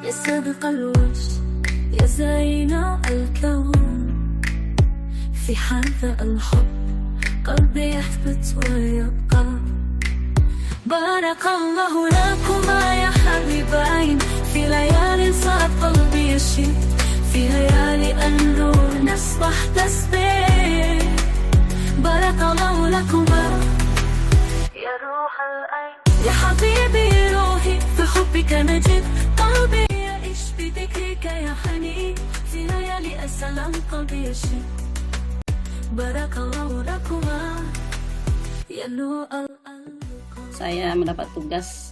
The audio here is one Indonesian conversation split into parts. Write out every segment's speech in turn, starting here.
يا سابق الوجه يا زين الكون في هذا الحب قلبي يثبت ويبقى. بارك الله لكما يا حبيبين في ليالي صعب قلبي يشيد، في ليالي النور نصبح تسبيح. بارك الله لكما يا روح العين يا حبيبي روحي في حبك نجد، قلبي يعيش بذكرك يا حنين، في ليالي السلام قلبي يشيد. بارك الله لكما يا نور القلب. Saya mendapat tugas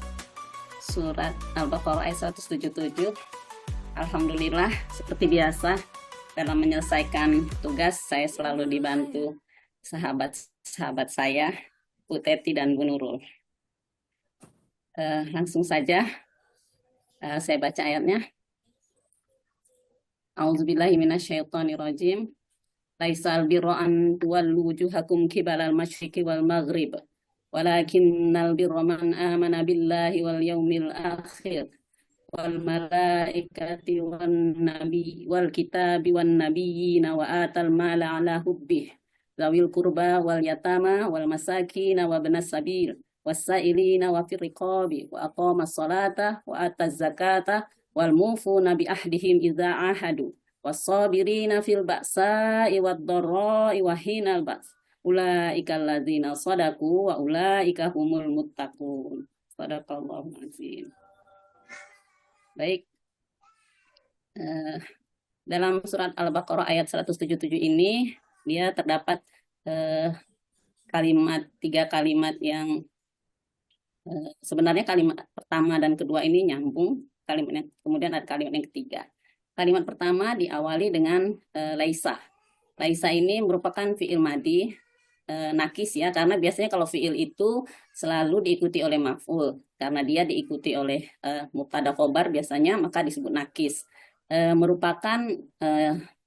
surat Al-Baqarah ayat 177. Alhamdulillah, seperti biasa dalam menyelesaikan tugas saya selalu dibantu sahabat-sahabat saya, Bu Teti dan Bu Nurul. Langsung saja saya baca ayatnya. A'udzubillahi minasyaitonirrajim. Laisal birra an tuwallu wujuhakum qibalal masyriqi wal maghrib, walakinnal birra man amana billahi wal yawmil akhir wal malaikati wan nabi wal kitabi wan nabiyina wa atal mala ala hubbih zawil qurba wal yatama wal masakin wa ibnas sabil wasailina wa fir riqabi wa aqamas salata wa ataz zakata wal mufuna bi ahdihim idza ahadu was-sabirina fil ba'sa'i wad-dharra'i wa hinal ba's. Ulaika alladzina shadaku wa ulaika humul muttaqun. Shadaqallahu azim. Baik. Dalam surat Al-Baqarah ayat 177 ini dia terdapat tiga kalimat yang sebenarnya kalimat pertama dan kedua ini nyambung. Kemudian ada kalimat yang ketiga. Kalimat pertama diawali dengan laisa. Laisa ini merupakan fi'il madi nakis ya, karena biasanya kalau fi'il itu selalu diikuti oleh maf'ul, karena dia diikuti oleh mubtada khobar biasanya, maka disebut nakis. Merupakan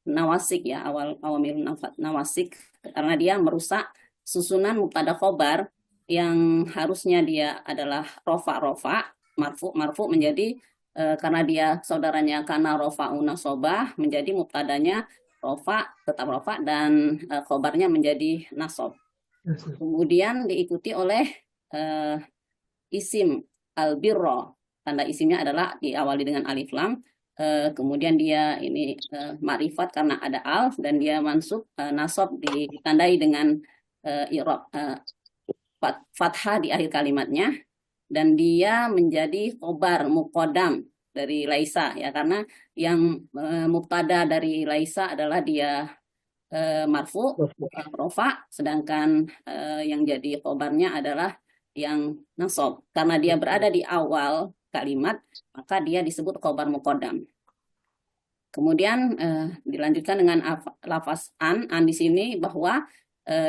nawasik ya, awamil nawasik, karena dia merusak susunan mubtada khobar yang harusnya dia adalah rofa marfu menjadi karena dia saudaranya karena rofa'u nasobah, menjadi mubtadanya tetap rofa dan khobarnya menjadi nasob. Kemudian diikuti oleh isim al-birro, tanda isimnya adalah diawali dengan alif lam, kemudian dia ini ma'rifat karena ada al, dan dia mansub nasob ditandai dengan i'rab fathah di akhir kalimatnya, dan dia menjadi khobar muqaddam dari laisa ya, karena yang mubtada dari laisa adalah dia marfu rofa, sedangkan yang jadi khobarnya adalah yang nasab. Karena dia berada di awal kalimat, maka dia disebut khobar muqaddam. Kemudian dilanjutkan dengan lafaz an di sini, bahwa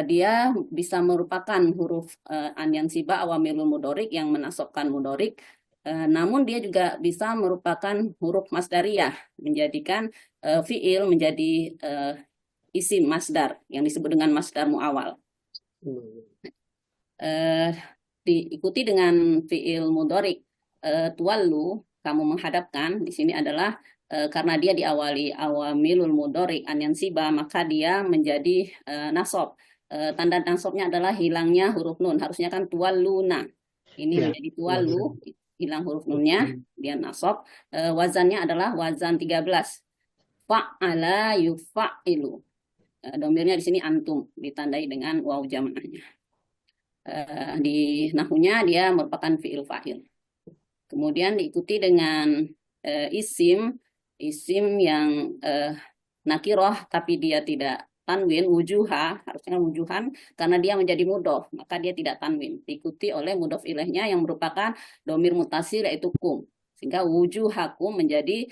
dia bisa merupakan huruf an yang siba awamilul mudorik yang menasobkan mudorik, namun dia juga bisa merupakan huruf masdariyah, menjadikan fi'il menjadi isim masdar yang disebut dengan masdar muawal. Diikuti dengan fi'il mudorik tuwallu, kamu menghadapkan, di sini adalah karena dia diawali awamilul mudorik an yang siba, maka dia menjadi nasob. Tanda nasobnya adalah hilangnya huruf nun, harusnya kan tuwalluna, ini menjadi tuwallu, hilang huruf nunnya, dia nasob. Wazannya adalah wazan 13, fa'ala yufa'ilu. Domirnya di sini antum, ditandai dengan waw jam'ahnya. Di nahwunya dia merupakan fi'il fa'il. Kemudian diikuti dengan isim yang nakiroh tapi dia tidak tanwin, wujuha, harusnya wujuhan, karena dia menjadi mudhof, maka dia tidak tanwin. Diikuti oleh mudhof ilaihnya yang merupakan domir mutasil, yaitu kum. Sehingga wujuhakum menjadi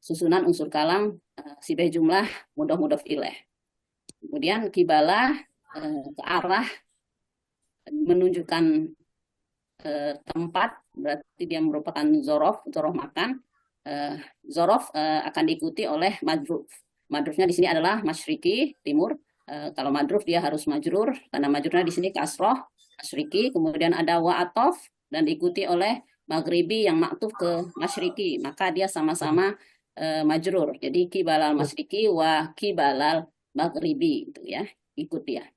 susunan unsur kalam sibah jumlah mudhof ilaih. Kemudian kibalah ke arah, menunjukkan tempat, berarti dia merupakan zorof makan. Zorof akan diikuti oleh madruf. Madrufnya di sini adalah masyriki, timur. Kalau madruf dia harus majrur, karena majrurnya di sini kasroh, masyriki. Kemudian ada wa'atof, dan diikuti oleh maghribi yang maktuf ke masyriki, maka dia sama-sama majrur. Jadi kibalal masyriki wa kibalal maghribi itu ya, ikut dia.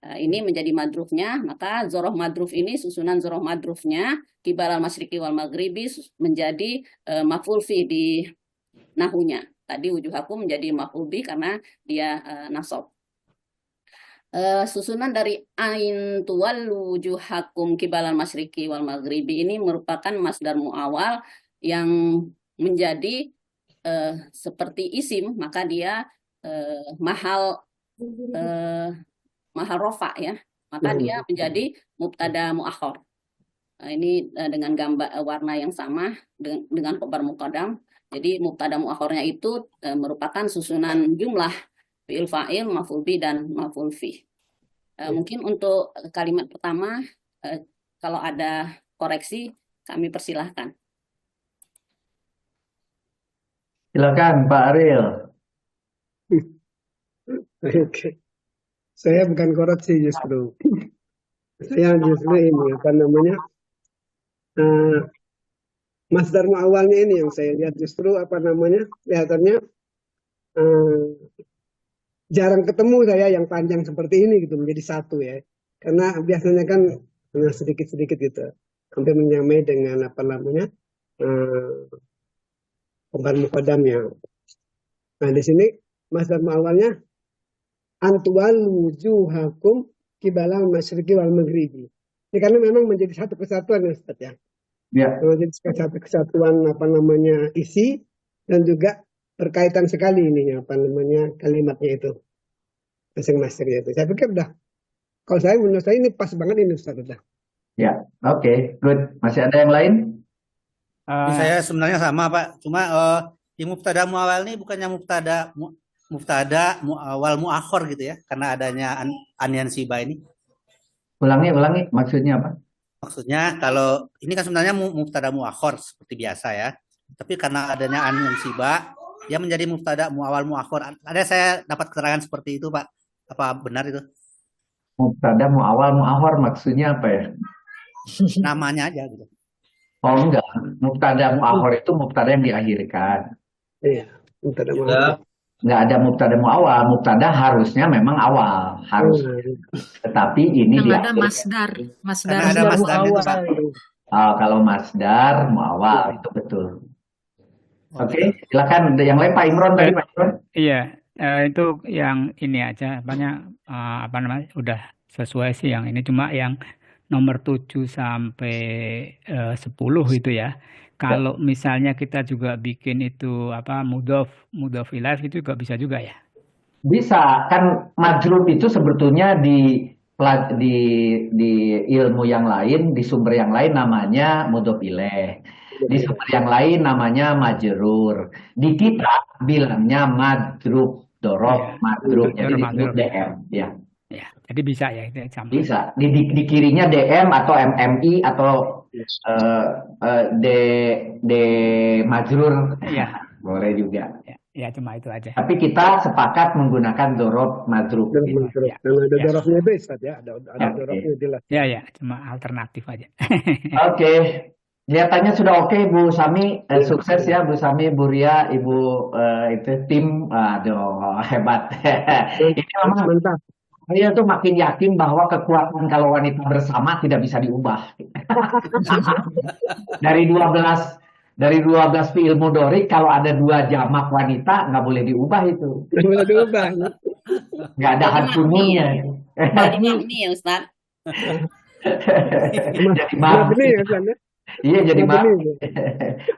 Ini menjadi madrufnya, maka zoroh madruf ini susunan zoroh madrufnya kibalal masyriki wal maghribi menjadi maf'ul fi di nahunya. Tadi wujuhakum menjadi maf'ul bi karena dia nasab. Susunan dari ain tuwallu wujuhakum kibalal masyriki wal maghribi ini merupakan masdar muawal yang menjadi seperti isim, maka dia mahal rofa ya, maka dia menjadi mubtada muakhar. Ini dengan gambar warna yang sama dengan khobar muqaddam. Jadi mubtada muakhornya itu merupakan susunan jumlah fi'il fa'il, maf'ul bi dan maf'ul fi. Mungkin untuk kalimat pertama kalau ada koreksi kami persilahkan. Silakan Pak Ariel. Oke. Saya bukan koreksi justru. Saya justru ini apa namanya? Masdar muawalnya ini yang saya lihat justru apa namanya? Kelihatannya jarang ketemu saya yang panjang seperti ini gitu menjadi satu ya. Karena biasanya kan sedikit-sedikit gitu. Hampir menyamai dengan apa namanya? Khobar muqaddamnya. Nah, di sini masdar muawalnya antual wujuhakum kibalal masyriqi wal maghribi. Ini karena memang menjadi satu kesatuan ya Ustaz ya. Ya. Menjadi satu kesatuan apa namanya isi dan juga berkaitan sekali ini apa namanya kalimatnya itu masing-masing itu. Saya pikir udah, kalau saya menurut saya ini pas banget ini Ustaz udah. Ya, oke, good. Masih ada yang lain? Saya sebenarnya sama Pak, cuma di mubtada muawal ini bukannya mubtada muawal muakhor gitu ya, karena adanya an siba ini. Ulangi, maksudnya apa? Maksudnya kalau ini kan sebenarnya mubtada muakhor seperti biasa ya, tapi karena adanya an siba, dia menjadi mubtada muawal muakhor. Ada saya dapat keterangan seperti itu Pak, apa benar itu? Mubtada muawal muakhor maksudnya apa ya? Namanya aja gitu. Oh enggak, mubtada muakhor itu mubtada yang diakhirkan. Iya, mubtada muawal. Nggak ada mubtada muawal, mubtada harusnya memang awal, harus. Tetapi ini ada masdar ada masdarnya itu, Pak. Kalau masdar muawal itu betul. Oke, silakan yang lain Pak Imron tadi Pak Imron. Iya, itu yang ini aja banyak apa namanya udah sesuai sih yang ini, cuma yang nomor 7 sampai 10 itu ya. Kalau misalnya kita juga bikin itu apa mudhof ilaih itu juga bisa juga ya. Bisa, kan majrur itu sebetulnya di ilmu yang lain, di sumber yang lain namanya mudhof ilaih. Di sumber yang lain namanya majrur. Di kita bilangnya madrub, dorob, madrub. Jadi disebut DM ya. Ya, jadi bisa ya itu sama. Bisa. Di kirinya DM atau MMI atau D majrur. Ya, boleh juga. Ya, cuma itu aja. Tapi kita sepakat menggunakan dorob madrub. Ya. Dan ada dorobnya itu Ustaz ya, ada dorobnya jelas. Ya, cuma alternatif aja. Oke. Kelihatannya sudah oke Bu Sami, sukses ya Bu Sami, Bu Ria, Ibu itu tim, aduh hebat. Ini memang mantap. Saya tuh makin yakin bahwa kekuatan kalau wanita bersama tidak bisa diubah. Dari 12 fi'il mudhari kalau ada 2 jamak wanita nggak boleh diubah itu. Nggak boleh diubah. Nggak ada harfuninya. Jadi mabni ya Ustaz. Jadi mabni ya Ustaz. Iya jadi mabni.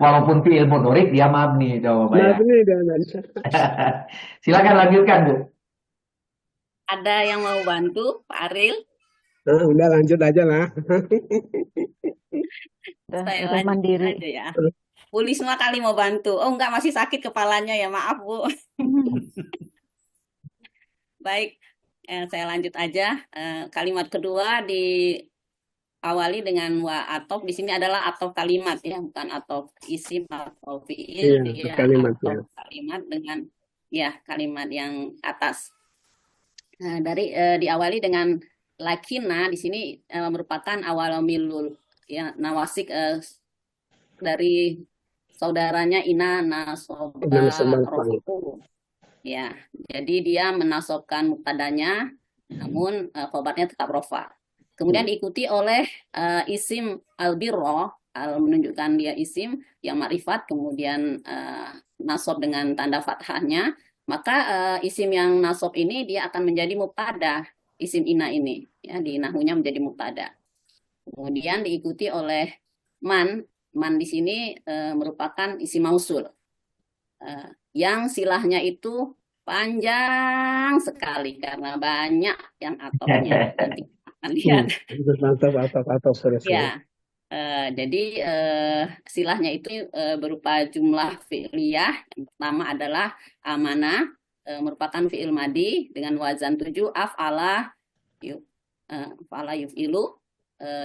Walaupun fi'il mudhari dia mabni coba ya. Mabni dan. Silakan lanjutkan Bu. Ada yang mau bantu Pak Ariel? Udah lanjut aja lah. Saya lanjut mandiri aja ya. Bu Lisma kali mau bantu. Oh enggak, masih sakit kepalanya ya, maaf Bu. Baik, saya lanjut aja. Kalimat kedua diawali dengan wa atof. Di sini adalah atof kalimat ya, bukan atof isim atau fiil. Iya, kalimat ya. Kalimat dengan ya kalimat yang atas. Diawali dengan lakina di sini merupakan awal milul ya nawasik dari saudaranya Ina nasoba Inna nasabal fa'il. rofahu. Ya, jadi dia menasobkan mubtadanya, namun khobarnya tetap rofa. Kemudian diikuti oleh isim al-birro, menunjukkan dia isim yang ma'rifat, kemudian nasob dengan tanda fathahnya, maka isim yang nasob ini dia akan menjadi mubtada, isim ina ini, ya, di nahunya menjadi mubtada. Kemudian diikuti oleh man di sini merupakan isim mausul, yang silahnya itu panjang sekali karena banyak yang atofnya. Nanti akan lihat. Atau Ya, jadi silahnya itu berupa jumlah fi'liyah. Yang pertama adalah amanah, merupakan fi'il madi dengan wazan 7 af'ala yuf'ilu.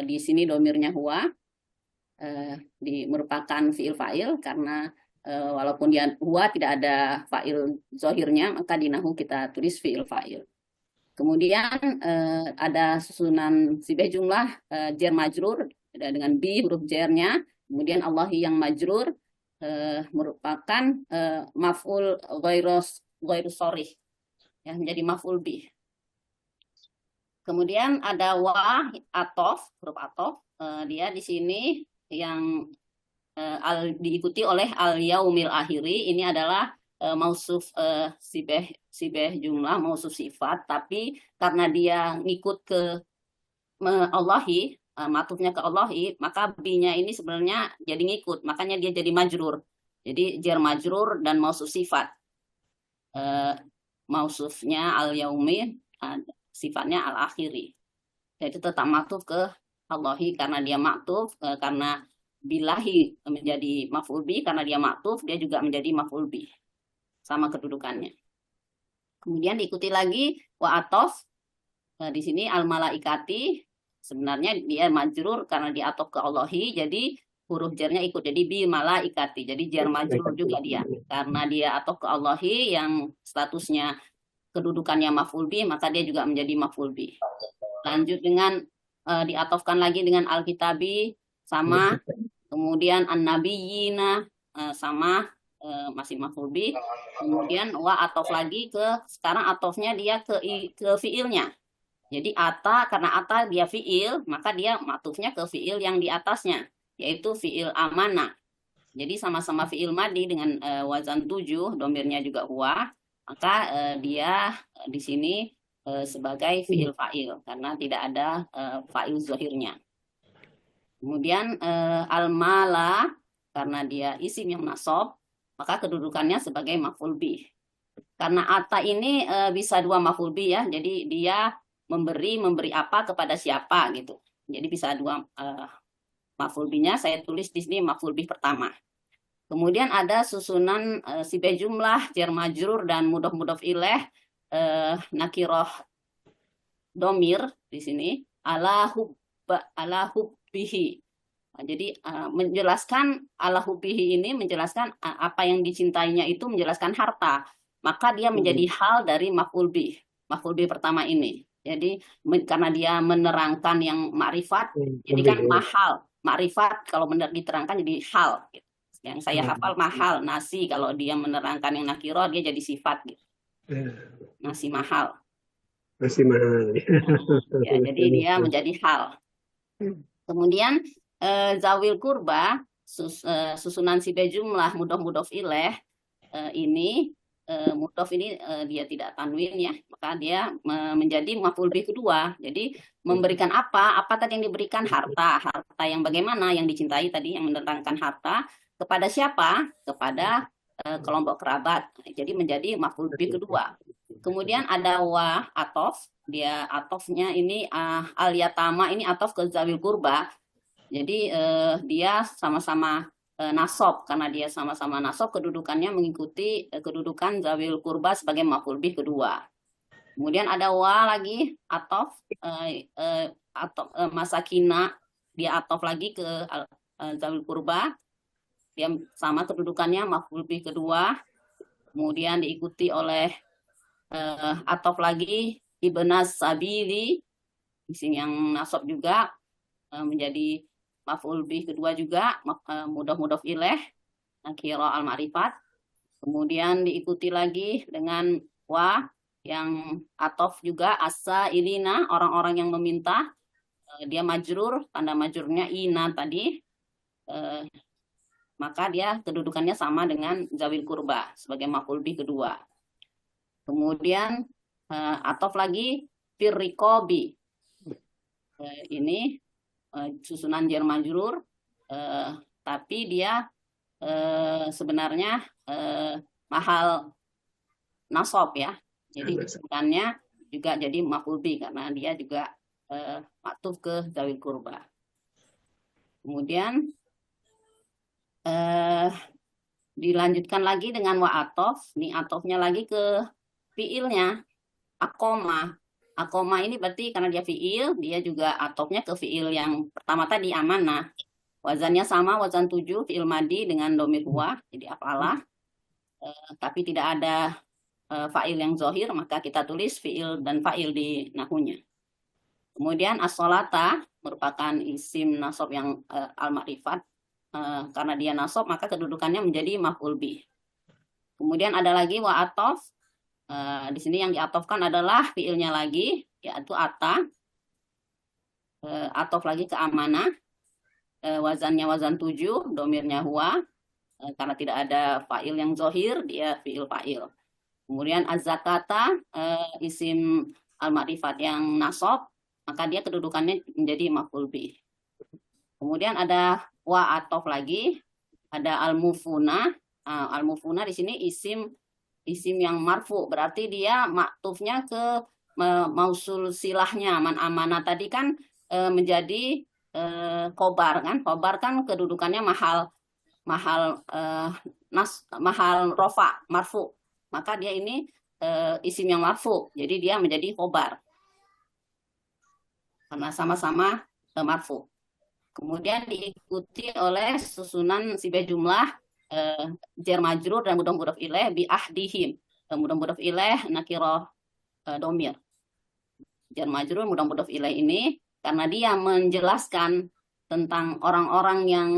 Di sini domirnya huwa, merupakan fi'il fa'il karena walaupun dia huwa tidak ada fa'il zohirnya, maka di nahu kita tulis fi'il fa'il. Kemudian ada susunan sibeh jumlah jar majrur dengan bi huruf jarnya, kemudian Allahi yang majrur merupakan maf'ul ghairu sharih, ya, menjadi maf'ul bi. Kemudian ada wa atof, huruf atof, dia di sini yang diikuti oleh al yaumil akhiri. Ini adalah mausuf sibeh jumlah, mausuf sifat, tapi karena dia ngikut ke Allahi, matufnya ke Allahi, maka bi-nya ini sebenarnya jadi ngikut, makanya dia jadi majrur. Jadi jar majrur dan mausuf sifat. Mausufnya al yaumi, sifatnya al akhiri. Jadi tetap matuf ke Allahi karena dia matuf, karena bilahi menjadi maf'ul bi, karena dia maktuf dia juga menjadi maf'ul bi, sama kedudukannya. Kemudian diikuti lagi wa atof, di sini al malaikati, sebenarnya dia majrur karena dia atof ke Allahi, jadi huruf jarnya ikut jadi bi malaikati, jadi jar majrur juga dia karena dia atof ke Allahi yang statusnya kedudukannya maf'ul bi, maka dia juga menjadi maf'ul bi. Lanjut dengan diatofkan lagi dengan al-kitabi, sama, kemudian an-nabiyina, sama, masih maf'ul bi. Kemudian wa atof lagi sekarang atofnya dia ke fiilnya. Jadi ata, karena ata dia fiil, maka dia matufnya ke fiil yang di atasnya, yaitu fiil amana. Jadi sama-sama fiil madi dengan wazan 7, domirnya juga huwa, maka dia di sini sebagai fiil fa'il karena tidak ada fa'il zohirnya. Kemudian al-mala, karena dia isim yang nasob, maka kedudukannya sebagai maf'ul bih. Karena ata ini bisa dua maf'ul bih, ya, jadi dia memberi apa kepada siapa gitu. Jadi bisa dua maf'ul bihnya, saya tulis di sini maf'ul bih pertama. Kemudian ada susunan sibeh jumlah, jar majrur dan mudhof ilaih, nakiroh domir di sini ala hubbihi. Jadi menjelaskan ala hubbihi ini menjelaskan apa yang dicintainya itu menjelaskan harta, maka dia menjadi hal dari maf'ul bih pertama ini. Jadi karena dia menerangkan yang ma'rifat, jadi kan mahal, ma'rifat kalau diterangkan jadi hal gitu. Yang saya hafal mahal, nasi, kalau dia menerangkan yang nakiro dia jadi sifat gitu. Nasi mahal. Nasi mahal. Ya, jadi dia menjadi hal. Kemudian zawil kurba, susunan sibeh jumlah mudhof ilaih, ini mudhof ini dia tidak tanwin, ya, maka dia menjadi maf'ul bih kedua. Jadi memberikan apa tadi yang diberikan? Harta yang bagaimana, yang dicintai tadi, yang menerangkan harta kepada siapa? Kepada kelompok kerabat. Jadi menjadi maf'ul bih kedua. Kemudian ada wa atof, dia atofnya ini al yatama, ini atof ke zawil kurba. Jadi dia sama-sama nasob, karena dia sama-sama nasob, kedudukannya mengikuti kedudukan zawil kurba sebagai maf'ul bih kedua. Kemudian ada wa lagi atof, masakina, dia atof lagi ke zawil kurba, dia sama kedudukannya maf'ul bih kedua. Kemudian diikuti oleh atof lagi ibnas sabili, di sini yang nasob juga menjadi maf'ul bih kedua juga mudhof ilaih nakiro al-ma'rifat. Kemudian diikuti lagi dengan wa yang atof juga asa ilina, orang-orang yang meminta. Dia majrur, tanda majrurnya ina tadi. Maka dia kedudukannya sama dengan zawil kurba sebagai maf'ul bih kedua. Kemudian atof lagi firriqobi. Ini susunan jar majrur, tapi dia sebenarnya mahal nasab ya. Jadi kedudukannya juga jadi maf'ul bih karena dia juga maktuf ke zawil kurba. Kemudian dilanjutkan lagi dengan wa atof. Ini atofnya lagi ke fiilnya akoma. Akoma ini berarti karena dia fiil, dia juga atofnya ke fiil yang pertama tadi amanah. Wazannya sama, wazan 7 fiil madi dengan domir huwa, jadi apalah. Tapi tidak ada fa'il yang zohir, maka kita tulis fiil dan fa'il di nahunya. Kemudian as-sholata merupakan isim nasab yang al-ma'rifat. Karena dia nasab, maka kedudukannya menjadi maf'ul bih. Kemudian ada lagi wa atof. Di sini yang diatofkan adalah fiilnya lagi, yaitu ata. Atof lagi ke amanah. Wazannya wazan 7, domirnya huwa. Karena tidak ada fa'il yang zohir, dia fiil fa'il. Kemudian az-zakata, isim al-ma'rifat yang nasab, maka dia kedudukannya menjadi maf'ul bih. Kemudian ada wa atof lagi, ada al-mufuna. Al-mufuna di sini isim yang marfu, berarti dia maktufnya ke mausul silahnya. Man amanah tadi kan menjadi khobar kan. Khobar kan kedudukannya mahal rofa marfu. Maka dia ini isim yang marfu, jadi dia menjadi khobar karena sama-sama marfu. Kemudian diikuti oleh susunan sibah jumlah jar majrur dan mudhof ilaih bi ahdihim. Mudhof ilaih nakirah domir. Jar majrur mudhof ilaih ini karena dia menjelaskan tentang orang-orang yang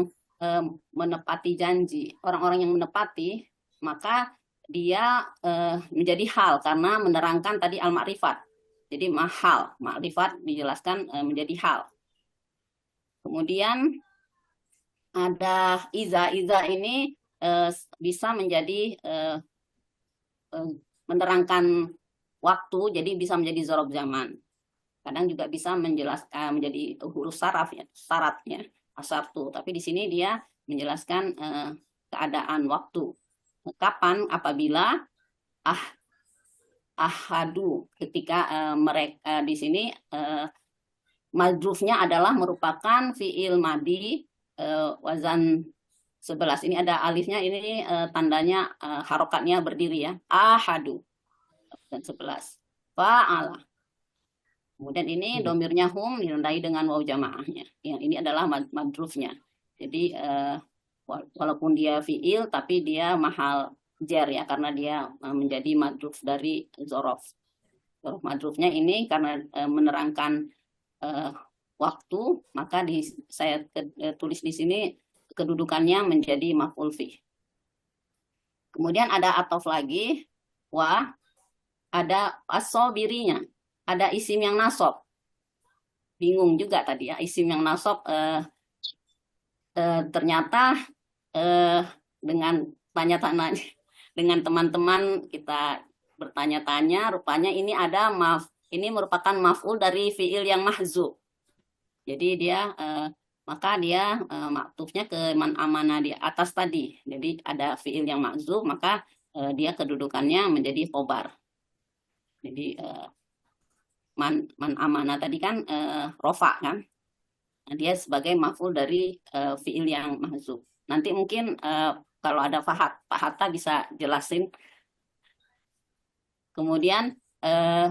menepati janji, orang-orang yang menepati, maka dia menjadi hal karena menerangkan tadi al-ma'rifat. Jadi mahal, ma'rifat dijelaskan menjadi hal. Kemudian ada iza ini bisa menjadi menerangkan waktu, jadi bisa menjadi zorob zaman. Kadang juga bisa menjelaskan menjadi huruf saraf ya, syaratnya asartu. Tapi di sini dia menjelaskan keadaan waktu. Kapan? Apabila ahadu, ketika mereka di sini majrufnya adalah merupakan fiil madi wazan 11. Ini ada alifnya, ini tandanya harokatnya berdiri ya. Ahadu dan 11. Fa'ala. Kemudian ini domirnya hum ditandai dengan waw jamaahnya. Yang ini adalah majrufnya. Jadi walaupun dia fiil tapi dia mahal jar ya, karena dia menjadi majruf dari zorof. Zorof majrufnya ini karena menerangkan waktu, maka saya tulis di sini kedudukannya menjadi maf'ul fih. Kemudian ada atof lagi, wa, ada as-sabirinya, ada isim yang nasab. Bingung juga tadi ya, isim yang nasab ternyata dengan tanya-tanya dengan teman-teman kita bertanya-tanya, rupanya ini ada ini merupakan maf'ul dari fiil yang mahzuf. Jadi dia maka dia maktufnya ke man amanah di atas tadi. Jadi ada fiil yang mahzuf, maka dia kedudukannya menjadi khobar. Jadi man amanah tadi kan rofa kan. Nah, dia sebagai maf'ul dari fiil yang mahzuf. Nanti mungkin kalau ada Pak Hatta bisa jelasin. Kemudian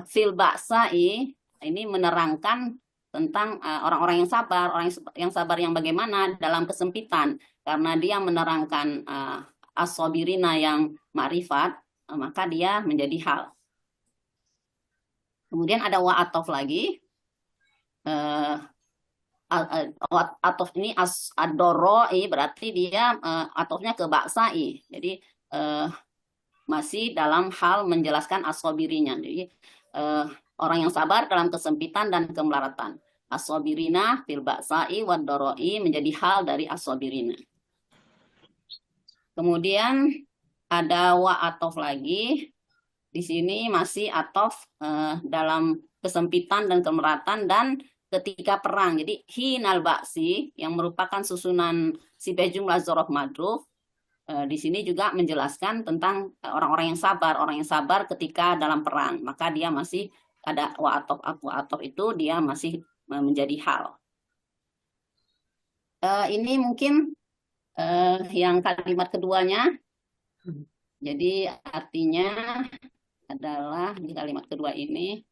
fil ba'sa'i ini menerangkan tentang orang-orang yang sabar, orang yang sabar yang bagaimana dalam kesempitan, karena dia menerangkan as-sabirina yang ma'rifat, maka dia menjadi hal. Kemudian ada wa atof lagi, atof ini adoroi berarti dia atofnya ke baksai. Jadi masih dalam hal menjelaskan asobirinya. Jadi orang yang sabar dalam kesempitan dan kemelaratan. Asobirina fil baksai wad doroi menjadi hal dari asobirina. Kemudian ada wa atof lagi. Di sini masih atof dalam kesempitan dan kemelaratan dan ketika perang. Jadi hinal baksi yang merupakan susunan sifat jumlah zorof madruf di sini juga menjelaskan tentang orang-orang yang sabar ketika dalam perang. Maka dia masih ada wa atof itu dia masih menjadi hal. Ini mungkin yang kalimat keduanya. Jadi artinya adalah di kalimat kedua ini.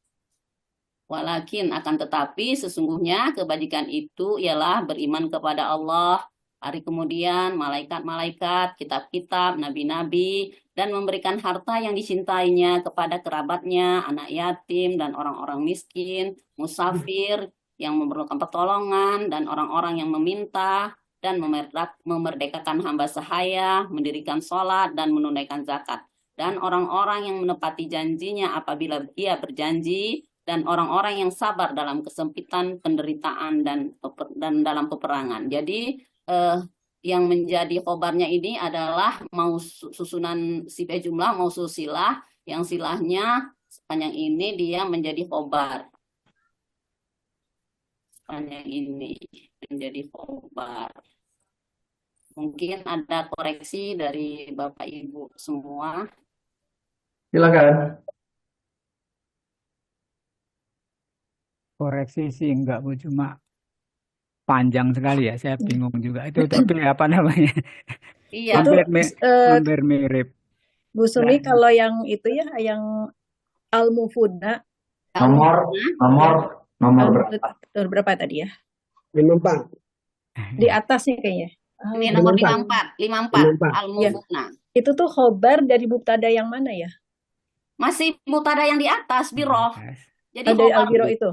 Walakin akan tetapi sesungguhnya kebajikan itu ialah beriman kepada Allah, hari kemudian, malaikat-malaikat, kitab-kitab, nabi-nabi, dan memberikan harta yang dicintainya kepada kerabatnya, anak yatim, dan orang-orang miskin, musafir yang memerlukan pertolongan, dan orang-orang yang meminta, dan memerdekakan hamba sahaya, mendirikan sholat, dan menunaikan zakat. Dan orang-orang yang menepati janjinya apabila ia berjanji, dan orang-orang yang sabar dalam kesempitan, penderitaan, dan dalam peperangan. Jadi yang menjadi khobarnya ini adalah mau susunan sifat jumlah, mau silah, yang silahnya sepanjang ini dia menjadi khobar. Sepanjang ini menjadi khobar. Mungkin ada koreksi dari Bapak Ibu semua. Silakan. Koreksi sih enggak Bu, cuma panjang sekali ya, saya bingung juga itu tapi apa namanya Iya. Itu hampir mirip. Bu Sumi kalau yang itu ya yang Al-Mufuna Nomor berapa tadi ya? 54. Di atasnya kayaknya. Ini nomor 54 Al-Mufuna. Itu tuh khobar dari mubtada yang mana ya? Masih mubtada yang di atas biro. Jadi dari al-biro itu.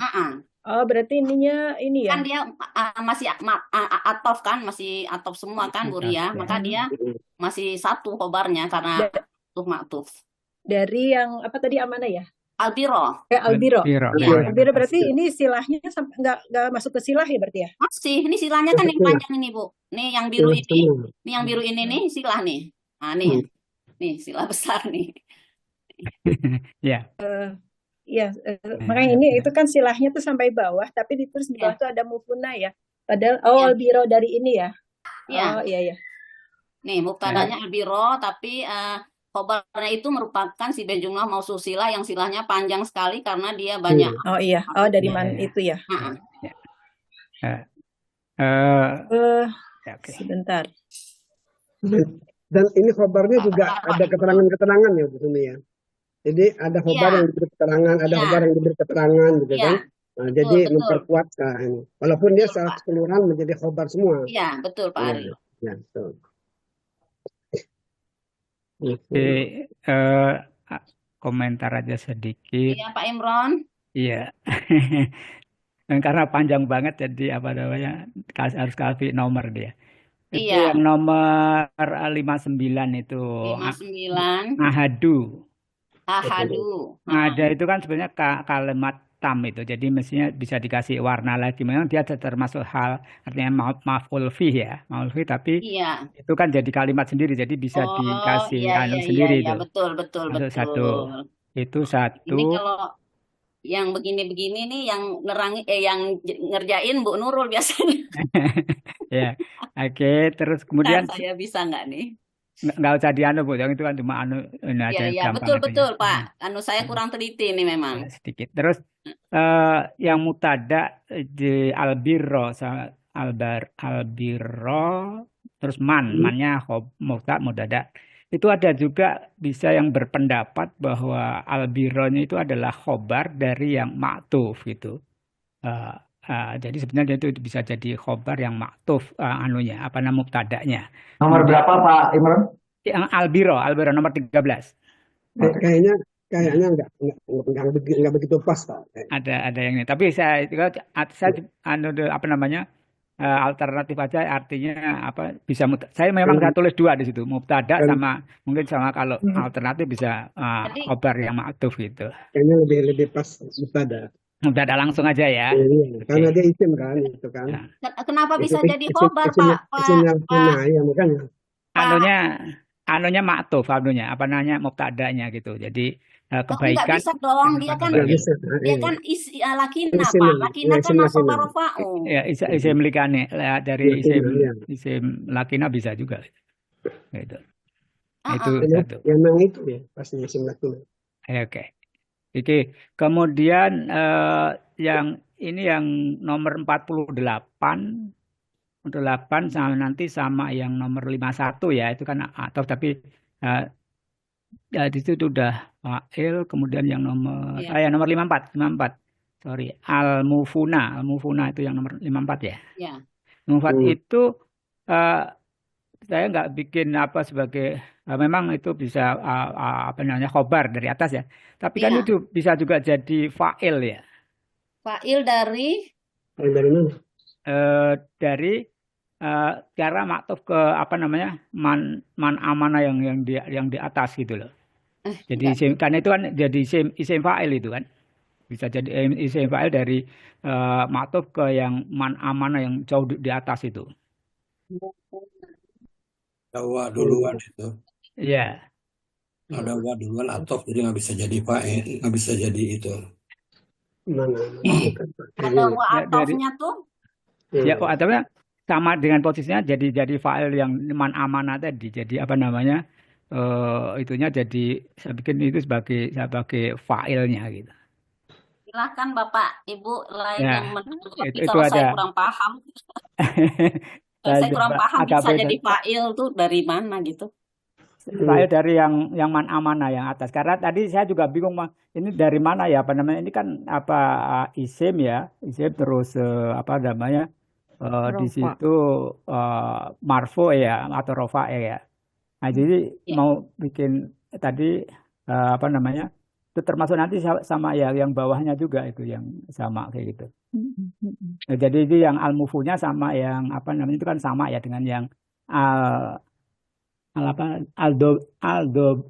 Oh, berarti ininya ini ya. Kan dia masih atof kan, masih atof semua kan Bu Ria, maka dia masih satu khobarnya karena tuh maktuf. Dari yang apa tadi amanah ya? Al-biro. Al-biro. Ya. Al-biro berarti ini silahnya nggak masuk ke silah ya berarti ya? Masih, ini silahnya kan yang panjang ini Bu. Nih yang biru ini, yang biru ini nih silah nih. Nah nih, nih silah besar nih. Ya. Iya, makanya ini itu kan silahnya tuh sampai bawah, tapi ditulis di bawah tuh ada mufuna ya. Padahal al-biro dari ini ya. Iya. Oh iya. Nih mubtadanya al-biro, tapi khobarnya itu merupakan sifat jumlah maususilah yang silahnya panjang sekali karena dia banyak. Oh iya. Oh dari mana itu ya? Sebentar. Dan ini khobarnya juga ada keterangan-keterangan ya Bu Sumi ya. Jadi ada khobar yang diberi keterangan, ada khobar yang diberi keterangan gitu kan. Nah, jadi memperkuat ini. Walaupun dia secara keseluruhan menjadi khobar semua. Iya, betul Pak Ari. Ya, betul. Oke, komentar aja sedikit. Iya, Pak Imron. Iya. Karena panjang banget jadi apa namanya harus kasih nomor dia. Itu yang nomor 59 itu. 59. Ahadu. Ada itu kan sebenarnya kalimat tam itu. Jadi mestinya bisa dikasih warna lagi. Memang dia termasuk hal artinya maf'ul fih ya. Maf'ul fih tapi itu kan jadi kalimat sendiri. Jadi bisa dikasih sendiri itu. Betul. Satu. Itu satu. Ini kalau yang begini-begini nih yang yang ngerjain Bu Nurul biasanya. Ya. Oke, terus kemudian saya bisa nggak nih? Nggak usah dianu Bu, yang itu kan cuma Iya, betul Pak. Saya kurang teliti nih memang. Sedikit. Terus yang mutada di albirro, terus mannya mubtada. Itu ada juga bisa yang berpendapat bahwa albirronya itu adalah khobar dari yang maktuf gitu. Jadi sebenarnya itu bisa jadi khobar yang maktuf mubtadanya. Nomor berapa Pak Imron? Yang albiro nomor 13. Kayaknya enggak begitu pas Pak. Ada yang ini. Tapi saya alternatif aja artinya apa bisa saya memang saya tulis dua di situ, mubtada sama mungkin sama kalau alternatif bisa Jadi- khobar yang ma'tuf gitu. Kayaknya lebih pas mubtada. Mubtada langsung aja ya. Iya, karena dia isim kan itu kan. Ya. Kenapa bisa Isim- jadi isim- khobar, isim- Pak? isim yang Pak, punah, ya makanya. Anunya ma'tuf, apa namanya mubtadanya gitu. Jadi nggak kebaikan bisa dong, dia kan Nggak kebaikan. bisa. dia kan lakina, Isim, Pak. ya. Lakina Ya, kan isim khobar lakina. rafa'u. Ya, isim likane dari Lakina, iya. isim lakina bisa juga. Gitu. Nah, itu Yang satu. yang itu ya pasti isim lakina. Oke. Oke. Kemudian yang ini yang nomor 48 sama nanti sama yang nomor 51 ya, itu kan atau tapi di situ udah fa'il, kemudian yang nomor nomor 54. Sorry, al-mufuna itu yang nomor 54 ya. Ya. 54 itu saya nggak bikin apa sebagai memang itu bisa apa namanya khobar dari atas ya. Tapi kan Iya. itu bisa juga jadi fa'il ya. Fa'il dari Dari mana? Dari cara maktuf ke apa namanya man amanah yang di atas gitu loh. Jadi karena itu kan jadi isim fa'il itu kan. Bisa jadi isim fa'il dari maktuf ke yang man amanah yang jauh di atas itu. Ada wa duluan itu. Iya. Ada wa duluan atau jadi nggak bisa jadi fa'il, nggak bisa jadi itu. Mana? ada wa atofnya tuh. Ya, atau sama dengan posisinya jadi fa'il yang man amanah tadi. Jadi apa namanya? Itunya jadi saya bikin itu sebagai fa'ilnya gitu. Silahkan Bapak, Ibu lain Ya, yang menanggapi itu kalau saya ada. kurang paham. Saya kurang paham Ada bisa beda. jadi fa'il tuh dari mana gitu. Fa'il dari yang man amanah yang atas. Karena tadi saya juga bingung ini dari mana ya apa namanya? Ini kan apa isim ya, isim terus apa namanya? Di situ marfu ya atau rofa ya. Nah, jadi mau bikin tadi apa namanya? Itu termasuk nanti sama ya yang bawahnya juga itu yang sama kayak gitu. Nah, jadi itu yang al-mufunya sama yang apa namanya itu kan sama ya dengan yang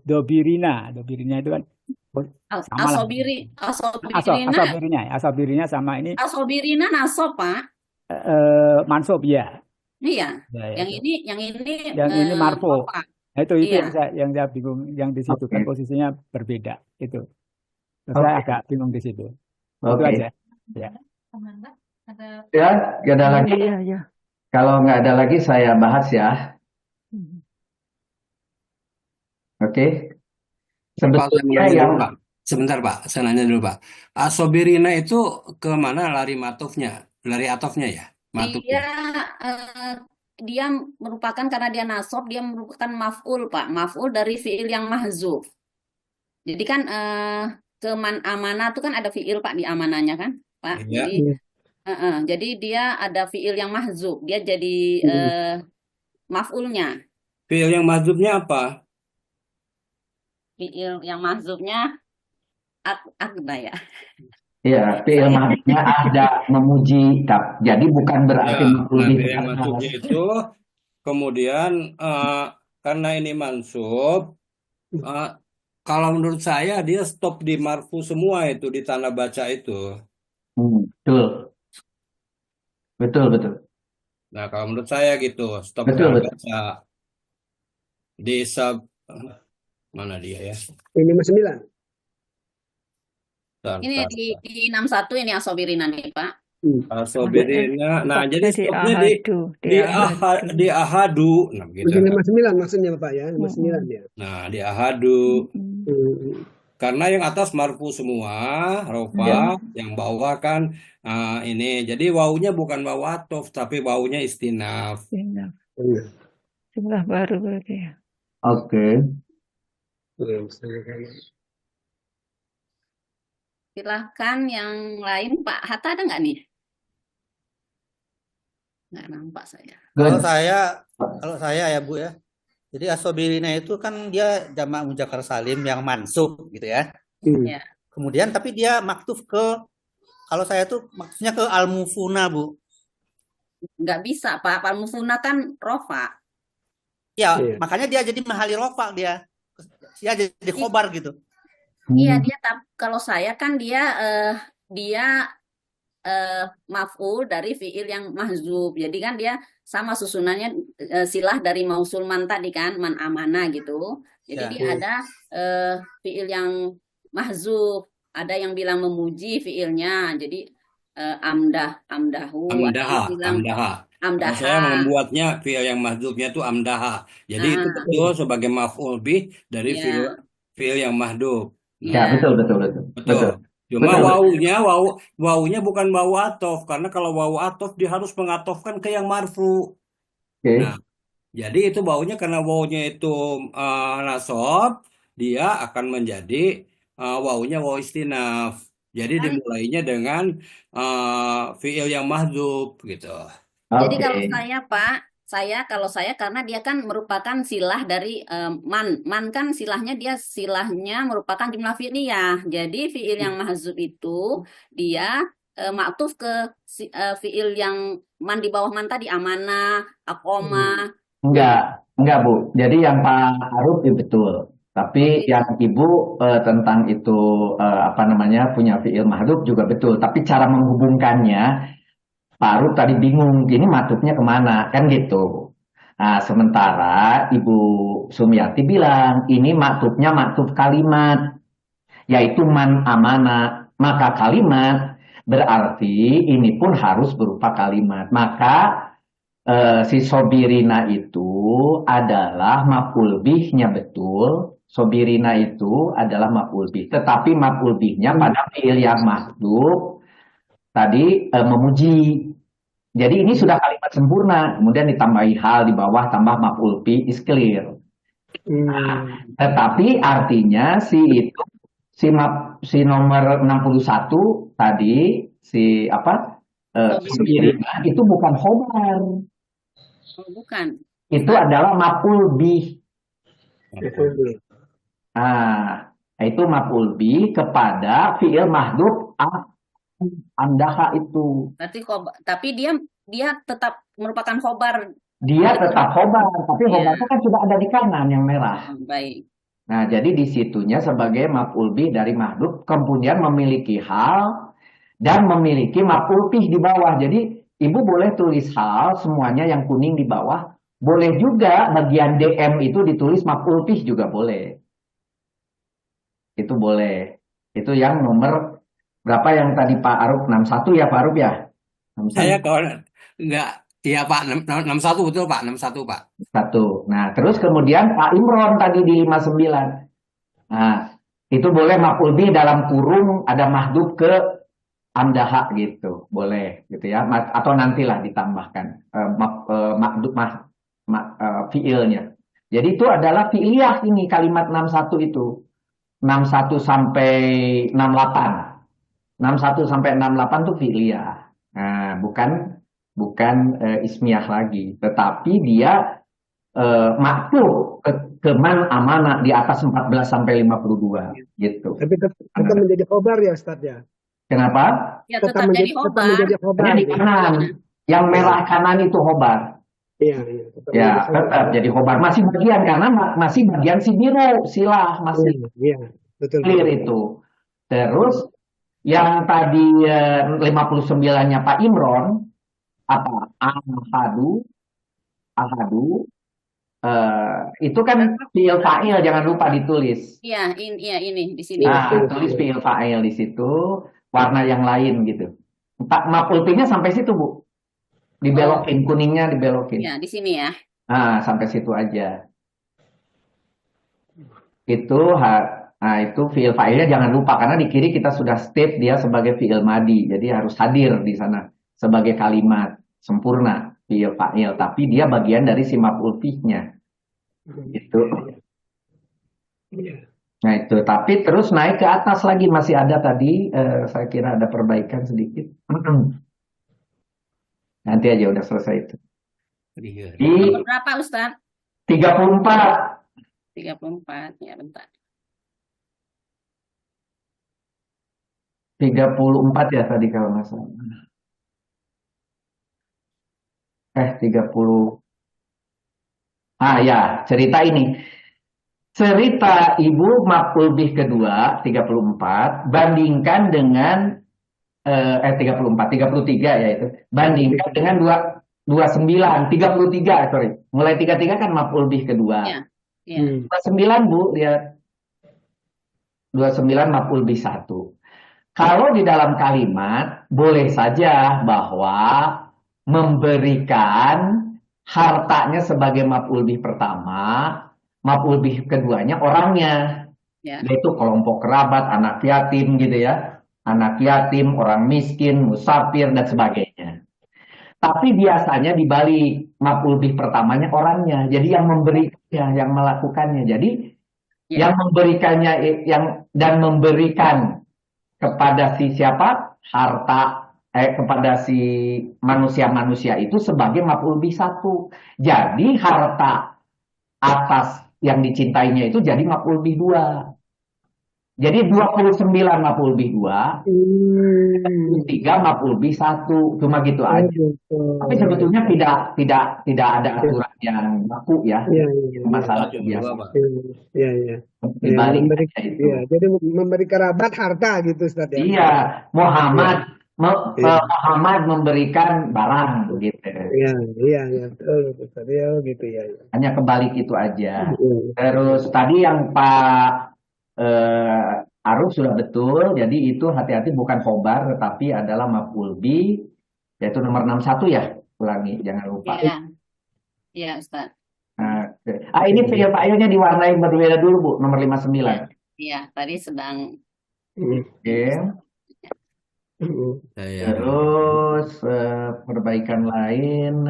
dobirina itu kan sama lah. Asobirinya sama ini. Asobirina nasob, Pak. Mansub ya. Iya. Ya, Yang ini marfu. Nah, itu iya. yang saya bingung yang di situ kan posisinya berbeda itu. Saya agak bingung di situ. Itu aja. Ya. Ya, nggak ada lagi. Iya. Kalau nggak ada lagi saya bahas ya. Oke. Sebetulnya yang Sebentar Pak, saya nanya dulu Pak. Asobirina itu ke mana lari matufnya? Lari atofnya ya? Matufnya. Dia merupakan karena dia nasob, dia merupakan maf'ul, Pak. Maf'ul dari fi'il yang mahzuf. Jadi kan ke man amanah itu kan ada fi'il, Pak, di amanahnya kan, Pak. Iya. Jadi dia ada fi'il yang mahzuf. Dia jadi maf'ulnya. Fi'il yang mahzufnya apa? Fi'il yang mahzufnya akda ya. ya fi'il mahdzufnya ada memuji, jadi bukan berarti fi'il yang mahzufnya itu kemudian karena ini mansub, kalau menurut saya dia stop di marfu semua itu di tanda baca itu. Betul. Nah, kalau menurut saya gitu, stop Betul. baca di mana dia ya? Ini Mas 9. Ini di 61 ini asobirina nih, Pak. Asobirina. Nah, jadi stopnya di ahadu. Nah, gitu. Ini Mas 9 maksudnya Bapak ya, Mas 9 ya. Nah, di ahadu. Karena yang atas marfu semua, rofa, yang bawah kan ini. Jadi wawunya bukan wawu atof, tapi wawunya istinaf. Jumlah baru berarti ya. Oke. Silahkan yang lain, Pak Hatta ada nggak nih? Nggak nampak saya. Kalau saya ya Bu ya. Jadi asobirina itu kan dia jamak muzakkar salim yang mansub gitu ya. Ya. Kemudian tapi dia maktuf ke, kalau saya tuh maksudnya ke al-mufuna Bu. nggak bisa Pak. Al-mufuna kan rofa. Ya, Iya. makanya dia jadi mahali rofa dia. Dia jadi I- khobar gitu. Iya Hmm. dia kalau saya kan dia maf'ul dari fiil yang mahzub. Jadi kan dia sama susunannya silah dari mausul man tadi kan, man amana gitu. Jadi Ya. dia ada fiil yang mahzub, ada yang bilang memuji fiilnya. Jadi amdahu, ada yang Amdaha, bilang amdaha. Kalau saya amdaha. membuatnya fiil yang mahdhufnya itu amdaha. Jadi itu Nah, betul sebagai maf'ul bih dari fiil ya, fiil yang mahdhuf. Ya, Nah, ya. betul. betul. Cuma Betul. wawunya bukan wawu atof karena kalau wawu atof dia harus mengatofkan ke yang marfu. Oke. Nah, jadi itu wawunya karena wawunya itu nasab, dia akan menjadi wawunya wawu istinaf. Jadi Kan dimulainya dengan fiil yang mahdzuf gitu. jadi Oke. kalau saya Pak, kalau saya karena dia kan merupakan silah dari man. Man kan silahnya merupakan jumlah fi'liyah. Jadi fi'il yang mahzub itu dia maktuf ke fi'il yang man di bawah man tadi amanah, aqoma. Enggak Bu. Jadi yang Pak Aruf itu betul. Tapi Oke. yang Ibu tentang itu apa namanya punya fiil mahdhuf juga betul. Tapi cara menghubungkannya Pak Aruf tadi bingung. Ini maktufnya kemana kan gitu. Nah, sementara Ibu Sumiati bilang ini maktufnya maktuf kalimat, yaitu man amana. Maka kalimat berarti ini pun harus berupa kalimat. Maka si Sobirina itu adalah maf'ul bihnya betul. Sobirina itu adalah maf'ul bih. Tetapi maf'ul bihnya pada fi'il yang mahdhuf tadi memuji. Jadi ini sudah kalimat sempurna. Kemudian ditambahi hal di bawah tambah maf'ul bih is clear. Tetapi artinya si nomor 61 tadi si apa Sobirina itu bukan khobar. Oh, bukan. Itu adalah maf'ul bih. Itu maf'ul bih kepada fi'il mahdhuf amdaha itu. Berarti tapi dia tetap merupakan khobar. Dia tetap khobar, tapi Iya. khobarnya kan sudah ada di kanan yang merah. Baik. Nah, jadi di situnya sebagai maf'ul bih dari mahdhuf kemudian memiliki hal dan memiliki maf'ul bih di bawah. Jadi Ibu boleh tulis hal semuanya yang kuning di bawah. Boleh juga bagian DM itu ditulis maf'ul bih juga boleh. Itu boleh. Itu yang nomor berapa yang tadi Pak Aruf 61 ya Pak Aruf ya? 61. Saya kalau enggak, iya Pak, 61 betul Pak, 61 Pak. Satu. Nah, terus kemudian Pak Imron tadi di 59. Nah, itu boleh maf'ul bih dalam kurung ada mahdhuf ke amdaha gitu. Boleh gitu ya. Atau nantilah ditambahkan fiilnya. Jadi itu adalah fi'liyah ini kalimat 61 itu. 61 sampai 68. 61 sampai 68 itu fi'liyah. Nah, bukan ismiyah lagi, tetapi dia maktuf ke man amanah di atas 14 sampai 52 gitu. Tapi tetap menjadi khobar ya Ustaz ya. Kenapa? Ya tetap jadi tetap khobar. menjadi khobar. Ada di kanan. Yang merah kanan itu khobar. Iya, Ya, tetap jadi khobar. Masih bagian karena masih bagian si biru, silah masih Iya, betul. clear itu. Terus yang tadi 59-nya Pak Imron apa ahadu itu kan fi'il fa'il jangan lupa ditulis. Iya, ini di sini. Nah, tulis fi'il fa'il di situ warna yang lain gitu. Maf'ul bihnya sampai situ, Bu. Dibelokin, kuningnya dibelokin. Ya, di sini ya. Nah, sampai situ aja. Nah, itu fi'il fa'ilnya jangan lupa karena di kiri kita sudah state dia sebagai fi'il madi. Jadi harus hadir di sana sebagai kalimat sempurna fi'il fa'il, tapi dia bagian dari si maf'ul bihnya. Gitu. Nah, itu tapi terus naik ke atas lagi masih ada tadi saya kira ada perbaikan sedikit. Nanti aja udah selesai itu. Di Nomor berapa Ustaz? 34. 34, ya bentar. 34 ya tadi kalau nggak salah. 30. Ya, cerita ini. Cerita ibu maf'ul bih kedua 34 bandingkan dengan 33 ya itu. Bandingkan dengan 29, 33 sorry. Mulai 33 kan maf'ul bih kedua. Ya, ya. 29 Bu, lihat. 29 maf'ul bih 1. Kalau di dalam kalimat boleh saja bahwa memberikan hartanya sebagai maf'ul bih pertama, maf'ul bih keduanya orangnya, Ya. yaitu kelompok kerabat, anak yatim gitu ya, anak yatim, orang miskin, musafir dan sebagainya. Tapi biasanya dibalik maf'ul bih pertamanya orangnya, jadi yang memberikannya, yang melakukannya. Jadi Ya. yang memberikannya dan memberikan kepada si siapa? Harta kepada si manusia-manusia itu sebagai maf'ul bih 1. Jadi harta atas yang dicintainya itu jadi maf'ul bih 2. Jadi 29 maf'ul bih 2, 3 maf'ul bih 1. Cuma gitu aja. Tapi sebetulnya tidak ada aturan yang baku ya. Masalah biasa. Iya. Dibalik Memberi, aja itu. iya, jadi memberi kerabat harta gitu Ustaz ya. Iya, Muhammad memberikan barang begitu. Iya, betul Ustaz ya, gitu ya. Hanya kebalik itu aja. Terus tadi yang Pak Aruf sudah betul, jadi itu hati-hati bukan khobar tetapi adalah maf'ul bih, yaitu nomor 61 ya, ulangi jangan lupa. Iya. Iya, Ustaz. Ini file-filenya diwarnai berbeda dulu Bu, nomor 59. Iya, tadi sedang Oke. Saya Terus perbaikan lain.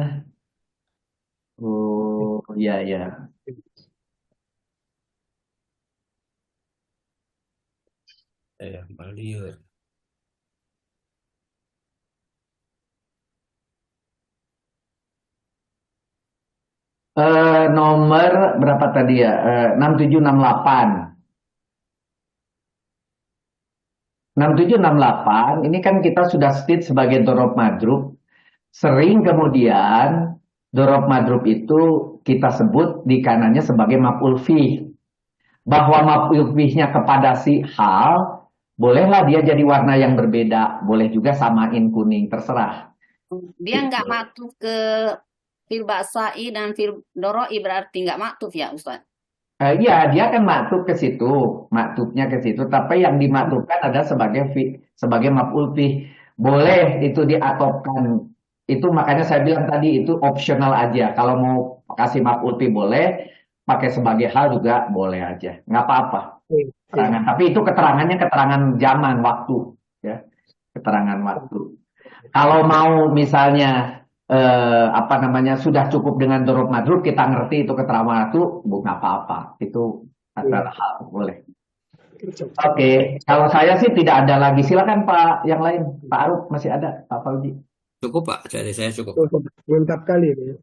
Oh, ya. balieur. Nomor berapa tadi ya? 6768. 6768 ini kan kita sudah state sebagai dorob madrub. Sering kemudian dorob madrub itu kita sebut di kanannya sebagai maf'ul fih. Bahwa maf'ul fihnya kepada si hal, bolehlah dia jadi warna yang berbeda. Boleh juga samain kuning, terserah. dia nggak maktuf ke fil ba'sai dan fil doroi, berarti nggak maktuf ya, Ustaz? Iya, dia kan maktub ke situ, maktubnya ke situ. Tapi yang dimaktubkan ada sebagai maf'ul fih. Boleh itu diatopkan. Itu makanya saya bilang tadi itu optional aja. Kalau mau kasih maf'ul fih boleh, pakai sebagai hal juga boleh aja, nggak apa-apa. Keterangan. Tapi itu keterangannya keterangan zaman waktu, ya, keterangan waktu. Kalau mau misalnya sudah cukup dengan dorob madrub, kita ngerti itu keterangan itu, nggak apa-apa. Itu adalah hal boleh. Oke, kalau saya sih tidak ada lagi. Silakan Pak yang lain. Pak Aruf masih ada, Pak Fauzi. Cukup Pak, jadi saya cukup. Mantap kali ya.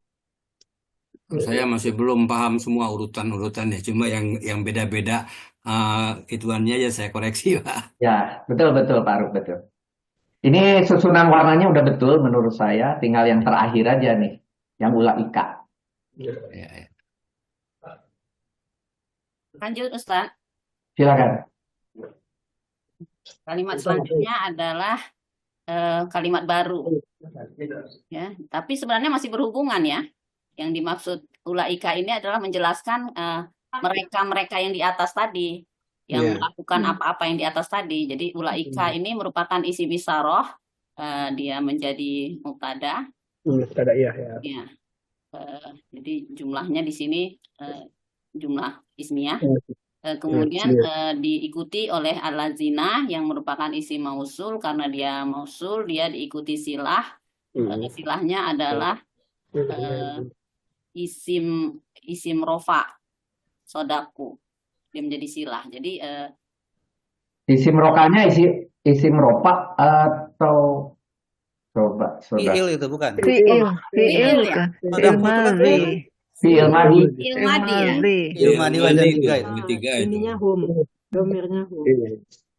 Saya masih belum paham semua urutan-urutannya, cuma yang beda-beda ituannya aja saya koreksi Pak. Ya, betul Pak Aruf, betul. Ini susunan warnanya udah betul menurut saya, tinggal yang terakhir aja nih, yang ulaika. Ya. Lanjut, Ustaz. Silakan. Kalimat selanjutnya adalah kalimat baru. Ya, tapi sebenarnya masih berhubungan ya. Yang dimaksud ulaika ini adalah menjelaskan mereka-mereka yang di atas tadi, yang melakukan apa-apa yang di atas tadi. Jadi ulaika ini merupakan isim isyarah, dia menjadi mubtada. Mubtada ya. Ya. Jadi jumlahnya di sini jumlah ismiyah. Kemudian diikuti oleh al-lazina yang merupakan isim mausul. Karena dia mausul, dia diikuti silah. Silahnya adalah isim rofa, sodaku. Dia menjadi silah. Jadi isim rokanya isim rofa atau coba. Fi'il itu bukan? Fi'il ya. Fi'il madi. Fi'il madi wajan tiga itu. Tiga itu. Ininya hum, domirnya hum.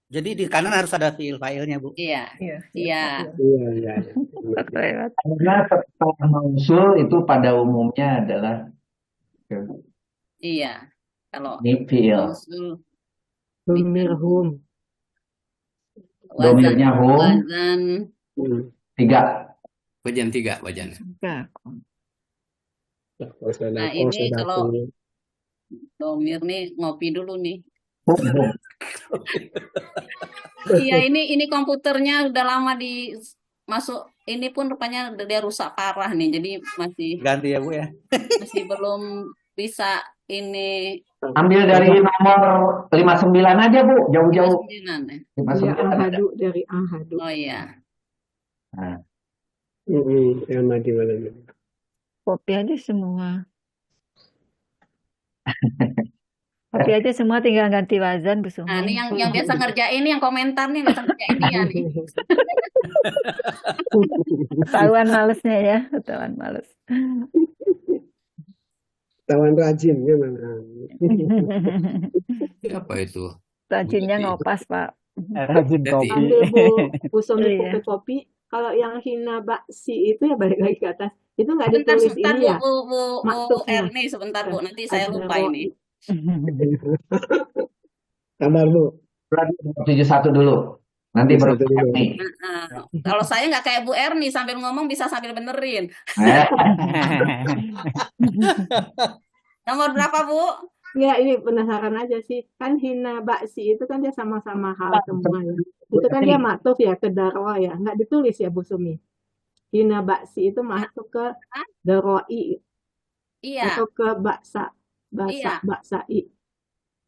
Jadi di kanan harus ada fiil fa'ilnya, Bu. Iya, Iya, iya. Iya, iya, iya. Lewat. Karena kata mausul itu pada umumnya adalah Iya. Kalau ini fiil. usul Domirhum. wazan Domirnya hum wazan 3. Wajan 3, wajan. Enggak. Nah, ini kalau domir nih ngopi dulu nih. Iya, ini komputernya udah lama masuk, ini pun rupanya dia rusak parah nih, jadi masih Ganti ya, Bu ya. masih belum bisa ini Ambil dari nomor 59 aja, Bu. Jauh-jauh. 9 ya. 59 Ya ada. ahadu dari ahadu. Oh iya. Nah, Yang mati mana? Kopi aja semua. Kopi aja semua tinggal ganti wazan, Bu Sumi. Nah, ini yang biasa ngerjain nih, yang komentar nih, biasa ngerjain dia nih. Ketahuan malesnya ya, ketahuan males. Tawan rajin ya mana? Siapa itu? Rajinnya Bukti. ngopas, Pak. Rajin Jadi, kopi. Ambil Bu Sumi Iya. kopi. Kalau yang hina baksi itu ya balik lagi ke atas. Itu nggak Sebentar, ditulis sebentar, ini ya. Bu Maksudnya. Erni, sebentar, Bu. Nanti saya Ada lupa ini. Sabar Bu. 71 dulu. Nanti baru 71 dulu. nih. Kalau saya nggak kayak Bu Erni, sambil ngomong bisa sambil benerin. Nomor berapa, Bu? Nggak, ini penasaran aja sih. Kan hina baksi itu kan dia sama-sama hal semua ya. Itu kan dia maktuf ya ke darwa ya. Nggak ditulis ya Bu Sumi. Hina baksi itu masuk ke daroi Iya, atau ke baksa. Iya. Baksai.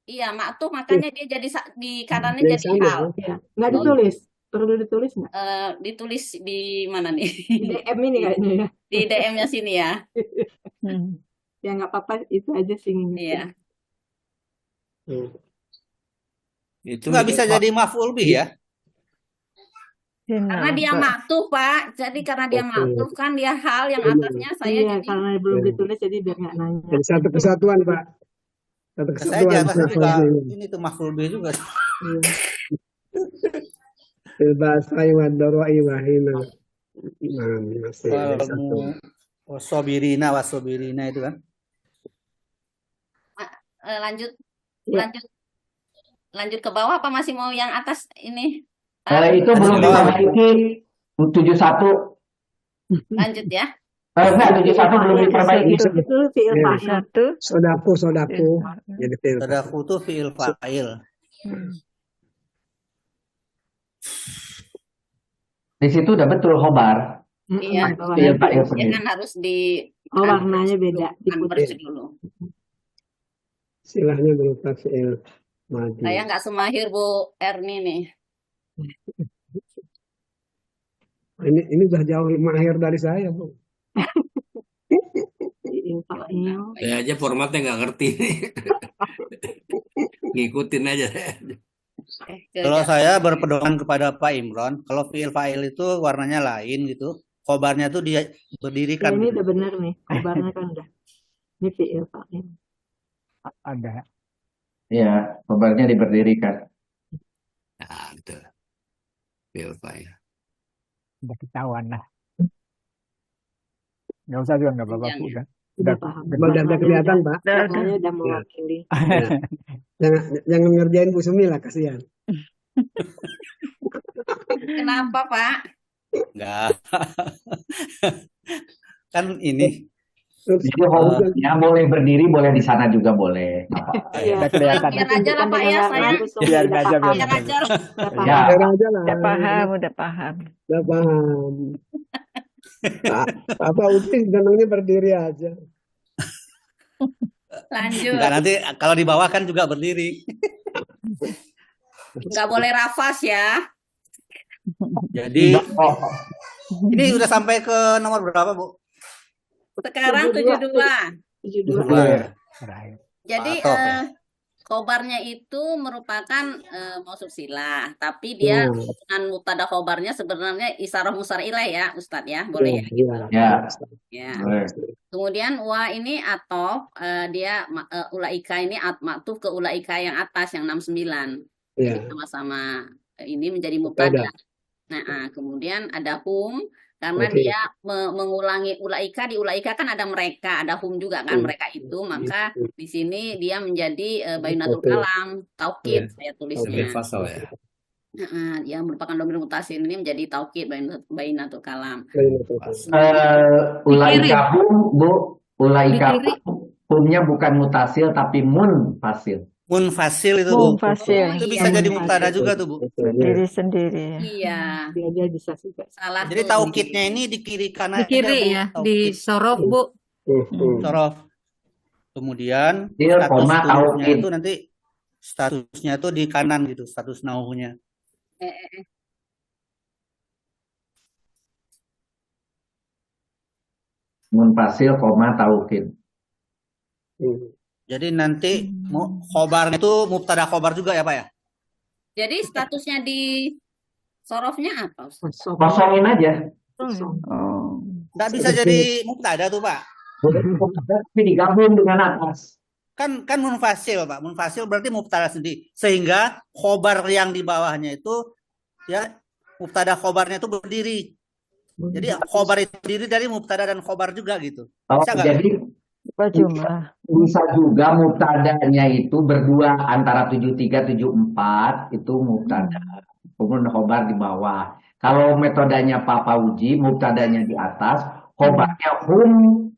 iya, maktub makanya dia jadi di kanannya Yang jadi sama, hal. Ya, nggak ditulis. Perlu ditulis nggak? Ditulis di mana nih? DM ini kayaknya ya. Di DM-nya sini ya. Ya nggak apa-apa, itu aja sih. Iya. itu Nggak bisa jadi maf'ul bih ya. Karena dia maktub, Pak. Jadi karena dia maktub kan dia hal yang atasnya saya Iya, jadi karena belum ditulis jadi biar nggak nanya. Jadi satu kesatuan Pak. Satu Saya di kesatuan. atasnya juga ini tuh maf'ul bih juga. Bahasa wa daroi wa hina. Nah, masih ada satu. Wasobirina itu kan. lanjut Ya. lanjut ke bawah apa masih mau yang atas ini? Itu belum diperbaiki 71. Lanjut ya. Enggak, 71 belum diperbaiki. Itu fi'il Iya. fa'il. Satu. Sodaku. Jadi fi'il. Sadaku tuh fi'il fa'il. Di situ udah betul khobar. Iya. Fi'il fa'il Dia sendiri. kan harus di Oh, warnanya beda. converge dulu. Istilahnya berupa fi'il madi. Saya nggak semahir Bu Erni nih. Ini udah jauh mahir dari saya, Bu. Fi'il fa'il. saya aja formatnya nggak ngerti nih. Ngikutin aja. Kalau saya berpedoman kepada Pak Imron, kalau fi'il fa'il itu warnanya lain gitu. Khobarnya tuh dia Ya, berdirikan. ini udah benar nih. Kabarnya kan udah. Ini fi'il fa'il. Ada. Iya, khobarnya diberdirikan. Nah, betul. Fi'il fa'il. Udah ketahuan lah. Nggak usah juga, nggak apa-apa. Jangan. Udah. Udah paham. Udah kelihatan, Pak. Warnanya udah mewakili. Jangan ngerjain Bu Sumi lah, kasihan. Kenapa Pak? Enggak. Kan ini Jadi khobarnya boleh berdiri, boleh di sana juga boleh. Nggak apa-apa. Iya. Udah kelihatan. Biar aja lah Pak ya, saya Biar aja, biar biar aja lah. Udah paham. Ya. Biar aja lah. Udah paham, udah paham. Udah paham. Apa Uti senangnya berdiri aja. Lanjut. enggak, nanti kalau di bawah kan juga berdiri. Nggak boleh rafas ya. Jadi Oh, ini udah sampai ke nomor berapa, Bu? Sekarang 72. 72. iya. Terakhir. Jadi Pak Atok, ya? khobarnya itu merupakan mausuf silah, tapi dia dengan mubtada khobarnya sebenarnya isarah musarilah ya, Ustadz ya, boleh ya? Iya. Ya, Ya. boleh. Kemudian wa ini atof dia ulaika ini maktuf ke ulaika yang atas yang 69. Ya, sama-sama ini menjadi mubtada. mubtada. Nah, kemudian ada hum karena Oke. dia mengulangi ulaika, di ulaika kan ada mereka, ada hum juga kan mereka itu, maka di sini dia menjadi bayunatul Oke. kalam, taukid saya Oke. tulisnya. Domir fasal ya. Dia merupakan domir mutasil ini menjadi taukid bayunatul kalam. Bayunatul kalam. Ulaika hum, Bu. Ulaika Di kiri. humnya bukan mutasil tapi munfasil. Munfasil itu Bu. Munfasil. Itu bisa jadi mubtada juga tuh Bu. Berdiri sendiri. Iya, Dia bisa juga. salah Jadi tuh. taukidnya ini di kiri kanan Di kiri Bu. ya, di Taukid. sorof Bu. Sorof. Kemudian Dia status koma hurufnya taukid. itu nanti statusnya itu di kanan gitu, status nauhunya. Munfasil, koma taukid. Jadi nanti khobarnya itu mubtada khobar juga ya Pak ya? Jadi statusnya di sorofnya apa, Ustaz? Kosongin aja. Oh. Nggak bisa jadi mubtada tuh Pak. Boleh mubtada, tapi digabung dengan atas. Kan munfasil Pak. Munfasil berarti mubtada sendiri. Sehingga khobar yang di bawahnya itu ya mubtada khobarnya itu berdiri. Jadi khobar itu berdiri dari mubtada dan khobar juga gitu. Oh, Bisa nggak? jadi Berapa jumlah? bisa juga mubtadanya itu berdua antara 73 74 itu mubtada. Kemudian khobar di bawah. Kalau metodenya Pak Fauji, mubtadanya di atas, khobarnya hum,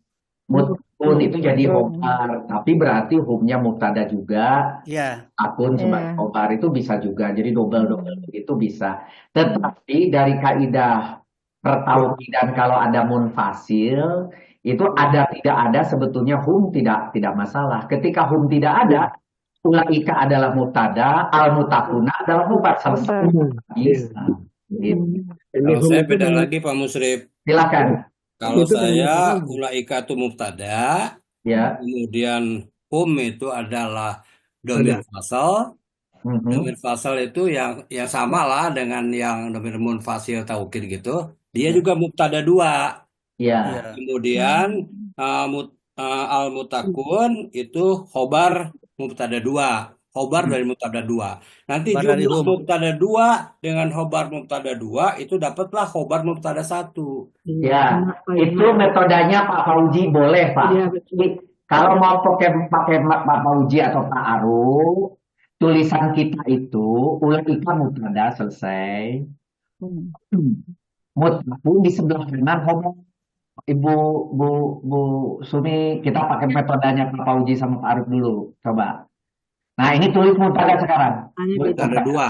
mutun itu jadi khobar. Tapi berarti humnya mubtada juga, Iya. akun sebagai Iya. khobar itu bisa juga. Jadi double itu bisa. Tetapi dari kaidah pertauhidan kalau ada munfasil itu ada tidak ada sebetulnya hum tidak masalah. Ketika hum tidak ada, ulaika adalah mubtada, al mutakuna adalah khobar. Selesai. Bisa. Gitu. Kalau saya beda lagi Pak Musrif. Silakan. Kalau Itu saya benar. ulaika itu mubtada, Ya. kemudian hum itu adalah domir fasal. Domir fasal itu yang sama lah dengan yang domir munfasil taukid gitu. Dia juga mubtada dua. Ya. Kemudian al mutakun itu khobar mubtada dua. Khobar dari mubtada dua. Nanti Khobar dari jumlah hum. mubtada dua dengan khobar mubtada dua itu dapatlah khobar mubtada satu. Ya. Itu metodenya Pak Fauji boleh, Pak. Iya, betul. Kalau mau pakai Pak Fauji atau Pak Aru, tulisan kita itu ulaika mubtada selesai. Mutakun di sebelah kanan khobar. Bu Sumi, kita pakai metodenya Pak Fauji sama Pak Arif dulu. Coba. Nah, ini tulis mubtada sekarang. Tulis Mubtada dua.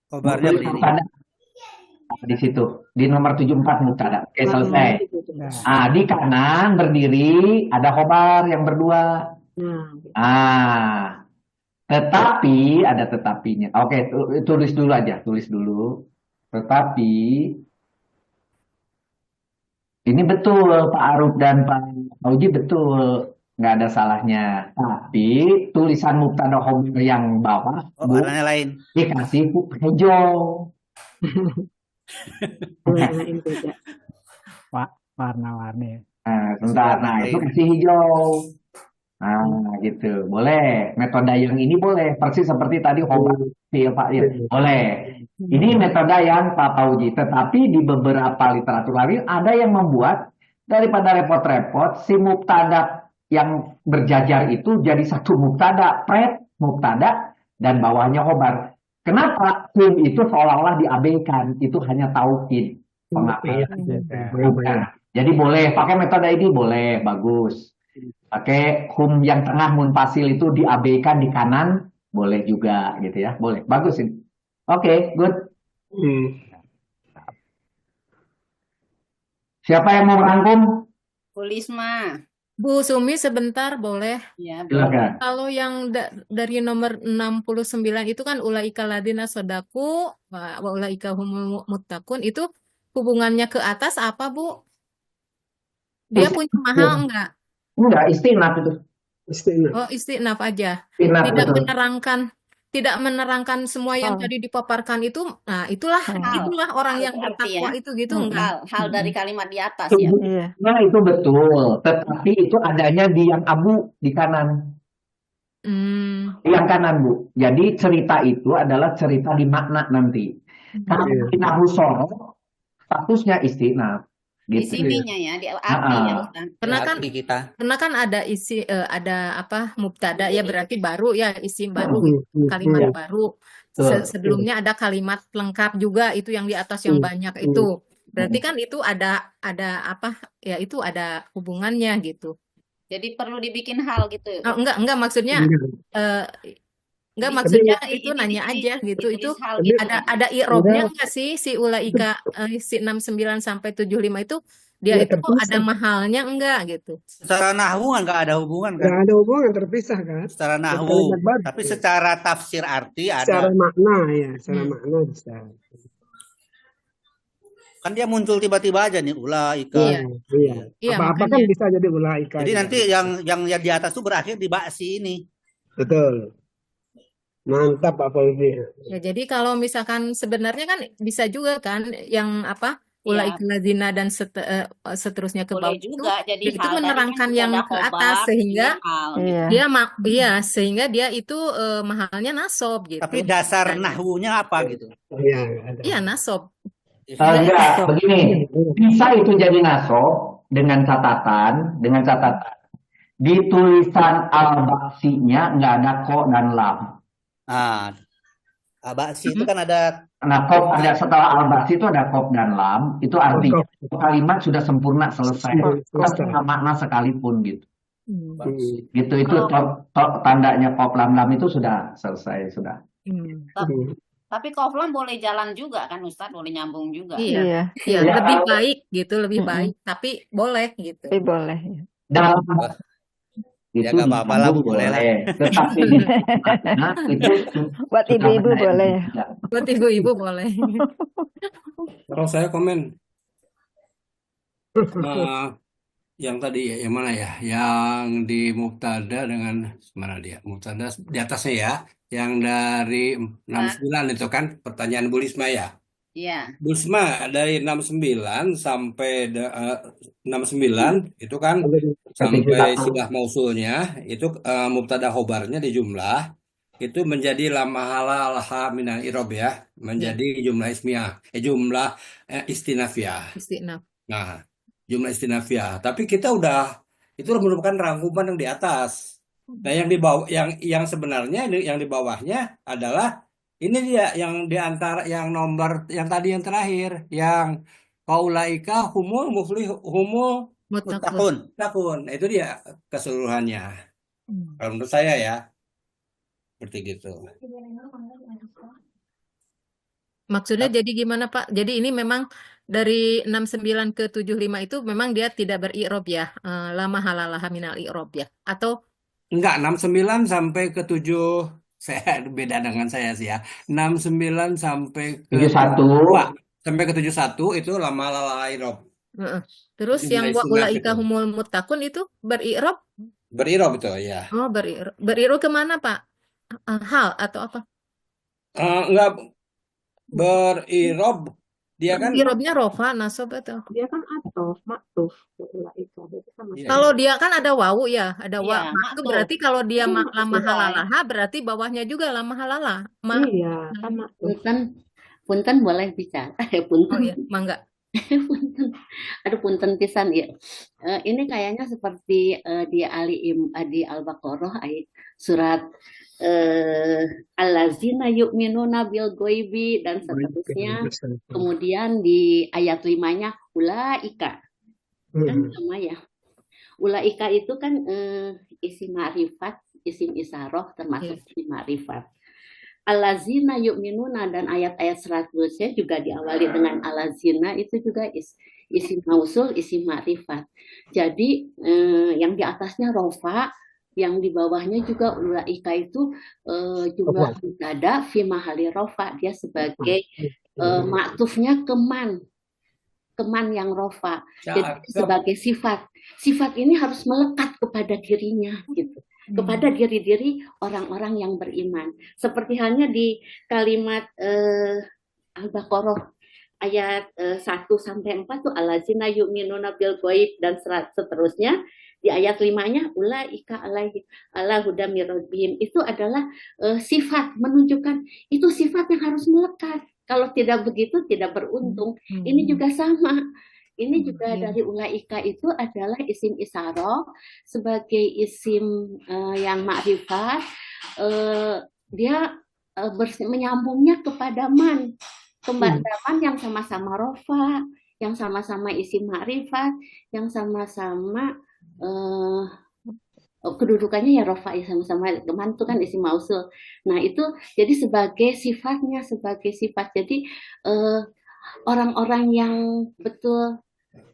Khobarnya Tulis berdiri. mubtada. Di situ. Di nomor 74 mubtada. Oke, selesai. Ah, di kanan berdiri ada khobar yang berdua. Ah. Tetapi ada tetapinya. Oke, tulis dulu aja, tulis dulu. Tetapi ini betul Pak Aruf dan Pak Fauji betul, nggak ada salahnya. Tapi tulisan mubtada khobar yang bawah Oh, warnanya lain. dikasih hijau. Warna-warni. Nah, sebentar. Nah, itu kasih hijau. Nah, gitu. Boleh. Metode yang ini boleh. Persis seperti tadi khobar Pak Ir. Boleh. Ini metode yang Pak Fauji. Tetapi di beberapa literatur lain ada yang membuat daripada repot-repot si mubtada yang berjajar itu jadi satu mubtada, mubtada dan bawahnya khobar. Kenapa? Hum itu seolah-olah diabaikan. Itu hanya taukid. Bukan. Jadi boleh pakai metode ini, boleh, bagus. Pakai hum yang tengah munfasil itu diabaikan di kanan, boleh juga gitu ya, boleh, bagus ini. Oke, good. Siapa yang mau merangkum? Tulisma. Bu Sumi sebentar boleh? Ya, Silakan. Kalau yang dari nomor 69 itu kan ulaika ladina sodaku wa ulaika humul muttaqun, itu hubungannya ke atas apa Bu? Dia punya mahal enggak? Enggak, istinaf itu. Oh, istinaf aja. Istinaf, Tidak betul. menerangkan semua yang tadi dipaparkan itu. Nah, itulah orang yang bertakwa itu gitu enggak? Hal dari kalimat di atas ya. Nah, itu betul. Tetapi itu adanya di yang abu di kanan. yang kanan Bu. Jadi cerita itu adalah cerita di makna nanti. Kalau Iya. di nahu sorof, statusnya istinaf. Di Gitu. sininya ya, di arti ya Heeh. Ustaz. Karena Ya, kan arti kita. karena kan ada ada apa mubtada ya berarti baru ya isim baru kalimat Iya, baru. betul. Sebelumnya ada kalimat pelengkap juga itu yang di atas yang banyak itu. Berarti kan itu ada apa ya itu ada hubungannya gitu. Jadi perlu dibikin hal gitu. Oh, enggak maksudnya Enggak. enggak Di- maksudnya di- itu di- nanya di- aja gitu. Itu ditulis hal Tapi gitu. ada i'robnya enggak, enggak sih si ulaika si 69 sampai 75 itu dia enggak itu ada terpisah. mahalnya enggak gitu. Secara nahwu nggak ada hubungan kan? Enggak ada hubungan, terpisah kan? Secara Itu nahwu. kalimat baru. Tapi secara tafsir arti Secara ada. makna ya, secara Hmm. makna bisa. Kan dia muncul tiba-tiba aja nih ulaika. Iya. Iya. Iya, Apa-apa kan makanya. bisa jadi ulaika Jadi juga. nanti yang di atas tuh berakhir di baksi ini. Betul. Mantap Pak Fauzi. Ya, jadi kalau misalkan sebenarnya kan bisa juga kan yang apa Iya, ulaika ladzina dan seterusnya ke boleh bawah juga jadi itu hal. Tadi kan menerangkan juga yang ada ke atas khobar, sehingga ini hal. Iya. dia sehingga dia itu mahalnya nasob gitu. Tapi dasar nahwunya apa gitu? Iya, ada. Iya nasob. Enggak, begini. Bisa itu jadi nasab dengan catatan di tulisan al-baksinya nggak ada ko dan lam. Nah, baksi itu kan ada Nah, kof ada setelah al-baksi itu ada kof dan lam. Itu artinya kalimat sudah sempurna selesai. Tanpa makna sekalipun gitu. baksi. Gitu itu tandanya kof lam itu sudah selesai sudah. Tapi koflam boleh jalan juga kan Ustadz, boleh nyambung juga. Iya. Iya. Iya, Ya, lebih kalau- baik gitu, lebih baik, tapi boleh gitu. Tapi boleh. Dalam Ya itu nggak apa-apa lah, Bu, disambung boleh lah. Tetapi makna itu Buat sudah ibu-ibu benar. boleh. Ya. Buat ibu-ibu boleh. Kalau saya komen, yang tadi yang mana ya? Yang di mubtada dengan mana dia? Mubtada di atasnya ya. Yang dari 69 itu kan pertanyaan Bu Lisma ya. Iya. Bu Lisma dari 69 sampai 69 itu kan sampai silah mausulnya itu mubtada khobarnya di jumlah itu menjadi la mahala laha minal irob ya, menjadi jumlah ismiyah, jumlah istinafiyah. Istinaf. Nah, jumlah istinafiyah. Tapi kita itu merupakan rangkuman yang di atas. Nah, yang di bawah, yang sebenarnya yang di bawahnya adalah ini dia yang di antara yang nomor yang tadi yang terakhir, yang kaulaika humul Muttaqun. takun. Itu dia keseluruhannya. Kalau menurut saya ya, seperti gitu. Maksudnya jadi gimana Pak? Jadi ini memang dari 69 ke 75 itu memang dia tidak beri'rob ya. La mahalalaha minal i'rob ya. Atau Enggak, 69 sampai ke 7 saya beda dengan saya sih ya. 69 sampai ke 71. sampai ke 71 itu lama irob. terus Jumlah yang wa istinaf ulaika itu. humul muttaqun itu beri'rob? Berirob itu ya. Oh, beri'rob kemana Pak? Hal atau apa? Enggak berirob dia kan I'robnya rofa, nasob atau apa? Dia kan atof, maktuf, ulaika. Itu sama Iya, Kalau dia kan ada wawu ya, ada Iya, wa. Itu maktuf. berarti kalau dia Itu lama maktuf. halalaha berarti bawahnya juga lama halala. Iya, kan maktuf. Punten boleh bicara. Oh Punten. iya, mangga. Punten. Aduh punten pisan ya. Ini kayaknya seperti di di Al-Baqarah ayat surat allazina yu'minuna bil ghaibi dan seterusnya. Kemudian di ayat 5-nya ulaika. Kan sama ya. Ulaika itu kan isim ma'rifat, isim isaroh termasuk isim ma'rifat. Allazina yu'minuna dan ayat-ayat selanjutnya juga diawali dengan allazina itu juga isim mausul, isim ma'rifat. Jadi yang di atasnya rofa, yang di bawahnya juga ulaika itu jumlah mubtada fi mahali rofa, dia sebagai maktufnya keman yang rofa. Jadi sebagai sifat ini harus melekat kepada dirinya gitu, kepada diri-diri orang-orang yang beriman. Seperti halnya di kalimat Al-Baqarah ayat 1 sampai 4 tuh allazina yu'minuna bil ghaib dan seterusnya. Di ayat 5-nya ulaika ala huda mir rabbihim, itu adalah sifat, menunjukkan itu sifat yang harus melekat. Kalau tidak begitu tidak beruntung. Ini juga sama. Ini juga dari ulaika itu adalah isim isyarah sebagai isim yang ma'rifat. Dia menyambungnya kepada man. Kepada man yang sama-sama rofa, yang sama-sama isim ma'rifat, yang sama-sama kedudukannya ya rofa, ya sama-sama man itu kan isim mausul. Nah itu jadi sebagai sifatnya, sebagai sifat. Jadi orang-orang yang betul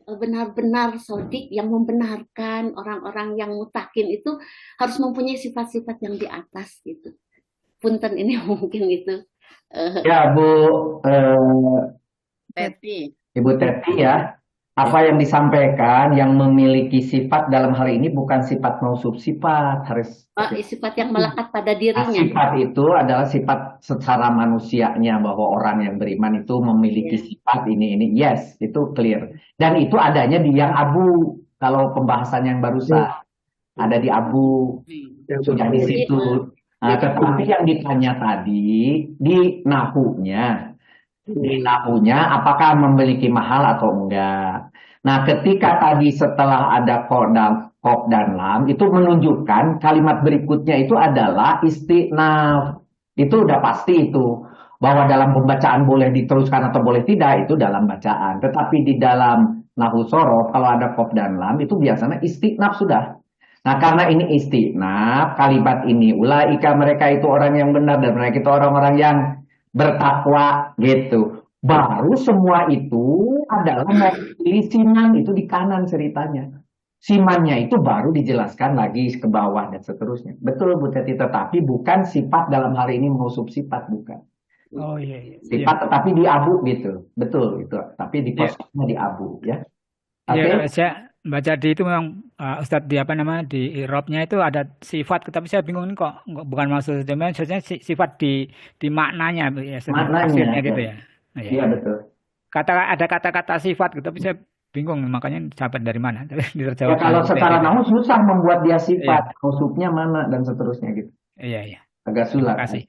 benar-benar sodik, yang membenarkan, orang-orang yang mutakin itu harus mempunyai sifat-sifat yang di atas gitu. Punten ini mungkin itu. Ya Bu Teti. Ibu Teti ya, apa yang disampaikan yang memiliki sifat dalam hal ini bukan sifat mausuf, sifat harus sifat yang melekat pada dirinya. sifat itu adalah sifat secara manusianya, bahwa orang yang beriman itu memiliki sifat ini yes, itu clear, dan itu adanya di yang abu. Kalau pembahasan yang barusan ada di abu, sudah di situ. Nah, tetapi yang ditanya tadi di nahunya, apakah memiliki mahal atau enggak. Nah, ketika tadi setelah ada qaf dan lam, itu menunjukkan kalimat berikutnya itu adalah istinaf. Itu udah pasti itu. Bahwa dalam pembacaan boleh diteruskan atau boleh tidak, itu dalam bacaan. Tetapi di dalam nahu sorof, kalau ada qaf dan lam, itu biasanya istinaf sudah. Nah, karena ini istinaf, kalimat ini, ulaika mereka itu orang yang benar, dan mereka itu orang-orang yang bertakwa gitu. Baru semua itu adalah pilih siman, itu di kanan ceritanya. Simannya itu baru dijelaskan lagi ke bawah dan seterusnya. Betul Bu Teti, tetapi bukan sifat dalam hal ini mausuf sifat, bukan. Oh iya. Sifat tetapi di abu gitu. Betul itu. Tapi di kosongnya di abu ya. Iya, saya baca di itu memang Ustadz di apa namanya di i'rabnya itu ada sifat, tapi saya bingung ini kok bukan maksudnya sifat di maknanya ya, maknanya gitu ya. Iya betul. Ada kata-kata sifat gitu, tapi saya bingung makanya sahabat dari mana. Ya, kalau secara nahu susah membuat dia sifat, mausufnya mana dan seterusnya gitu. Iya. Agak sulit. Terima kasih.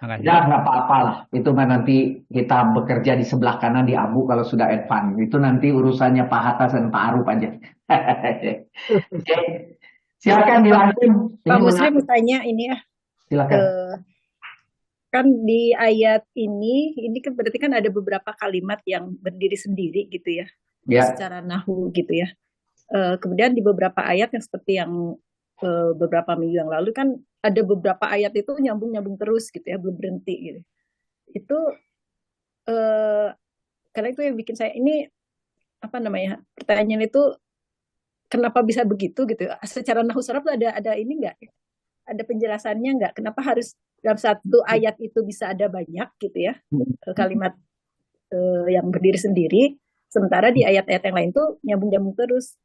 Ya nggak apa-apa lah, itu mah nanti kita bekerja di sebelah kanan di abu kalau sudah advance, itu nanti urusannya Pak Hatta dan Pak Aruf aja. Silakan dilanjut. Pak Muslim bertanya ini ya. Silakan. Kan di ayat ini kan berarti kan ada beberapa kalimat yang berdiri sendiri gitu ya, secara nahu gitu ya. Kemudian di beberapa ayat yang seperti yang beberapa minggu yang lalu kan ada beberapa ayat itu nyambung terus gitu ya, belum berhenti gitu. Itu karena itu yang bikin saya ini apa namanya, pertanyaan itu kenapa bisa begitu gitu? Secara nahwu sharaf ada ini enggak? Ada penjelasannya enggak? Kenapa harus dalam satu ayat itu bisa ada banyak gitu ya kalimat yang berdiri sendiri, sementara di ayat-ayat yang lain tuh nyambung terus.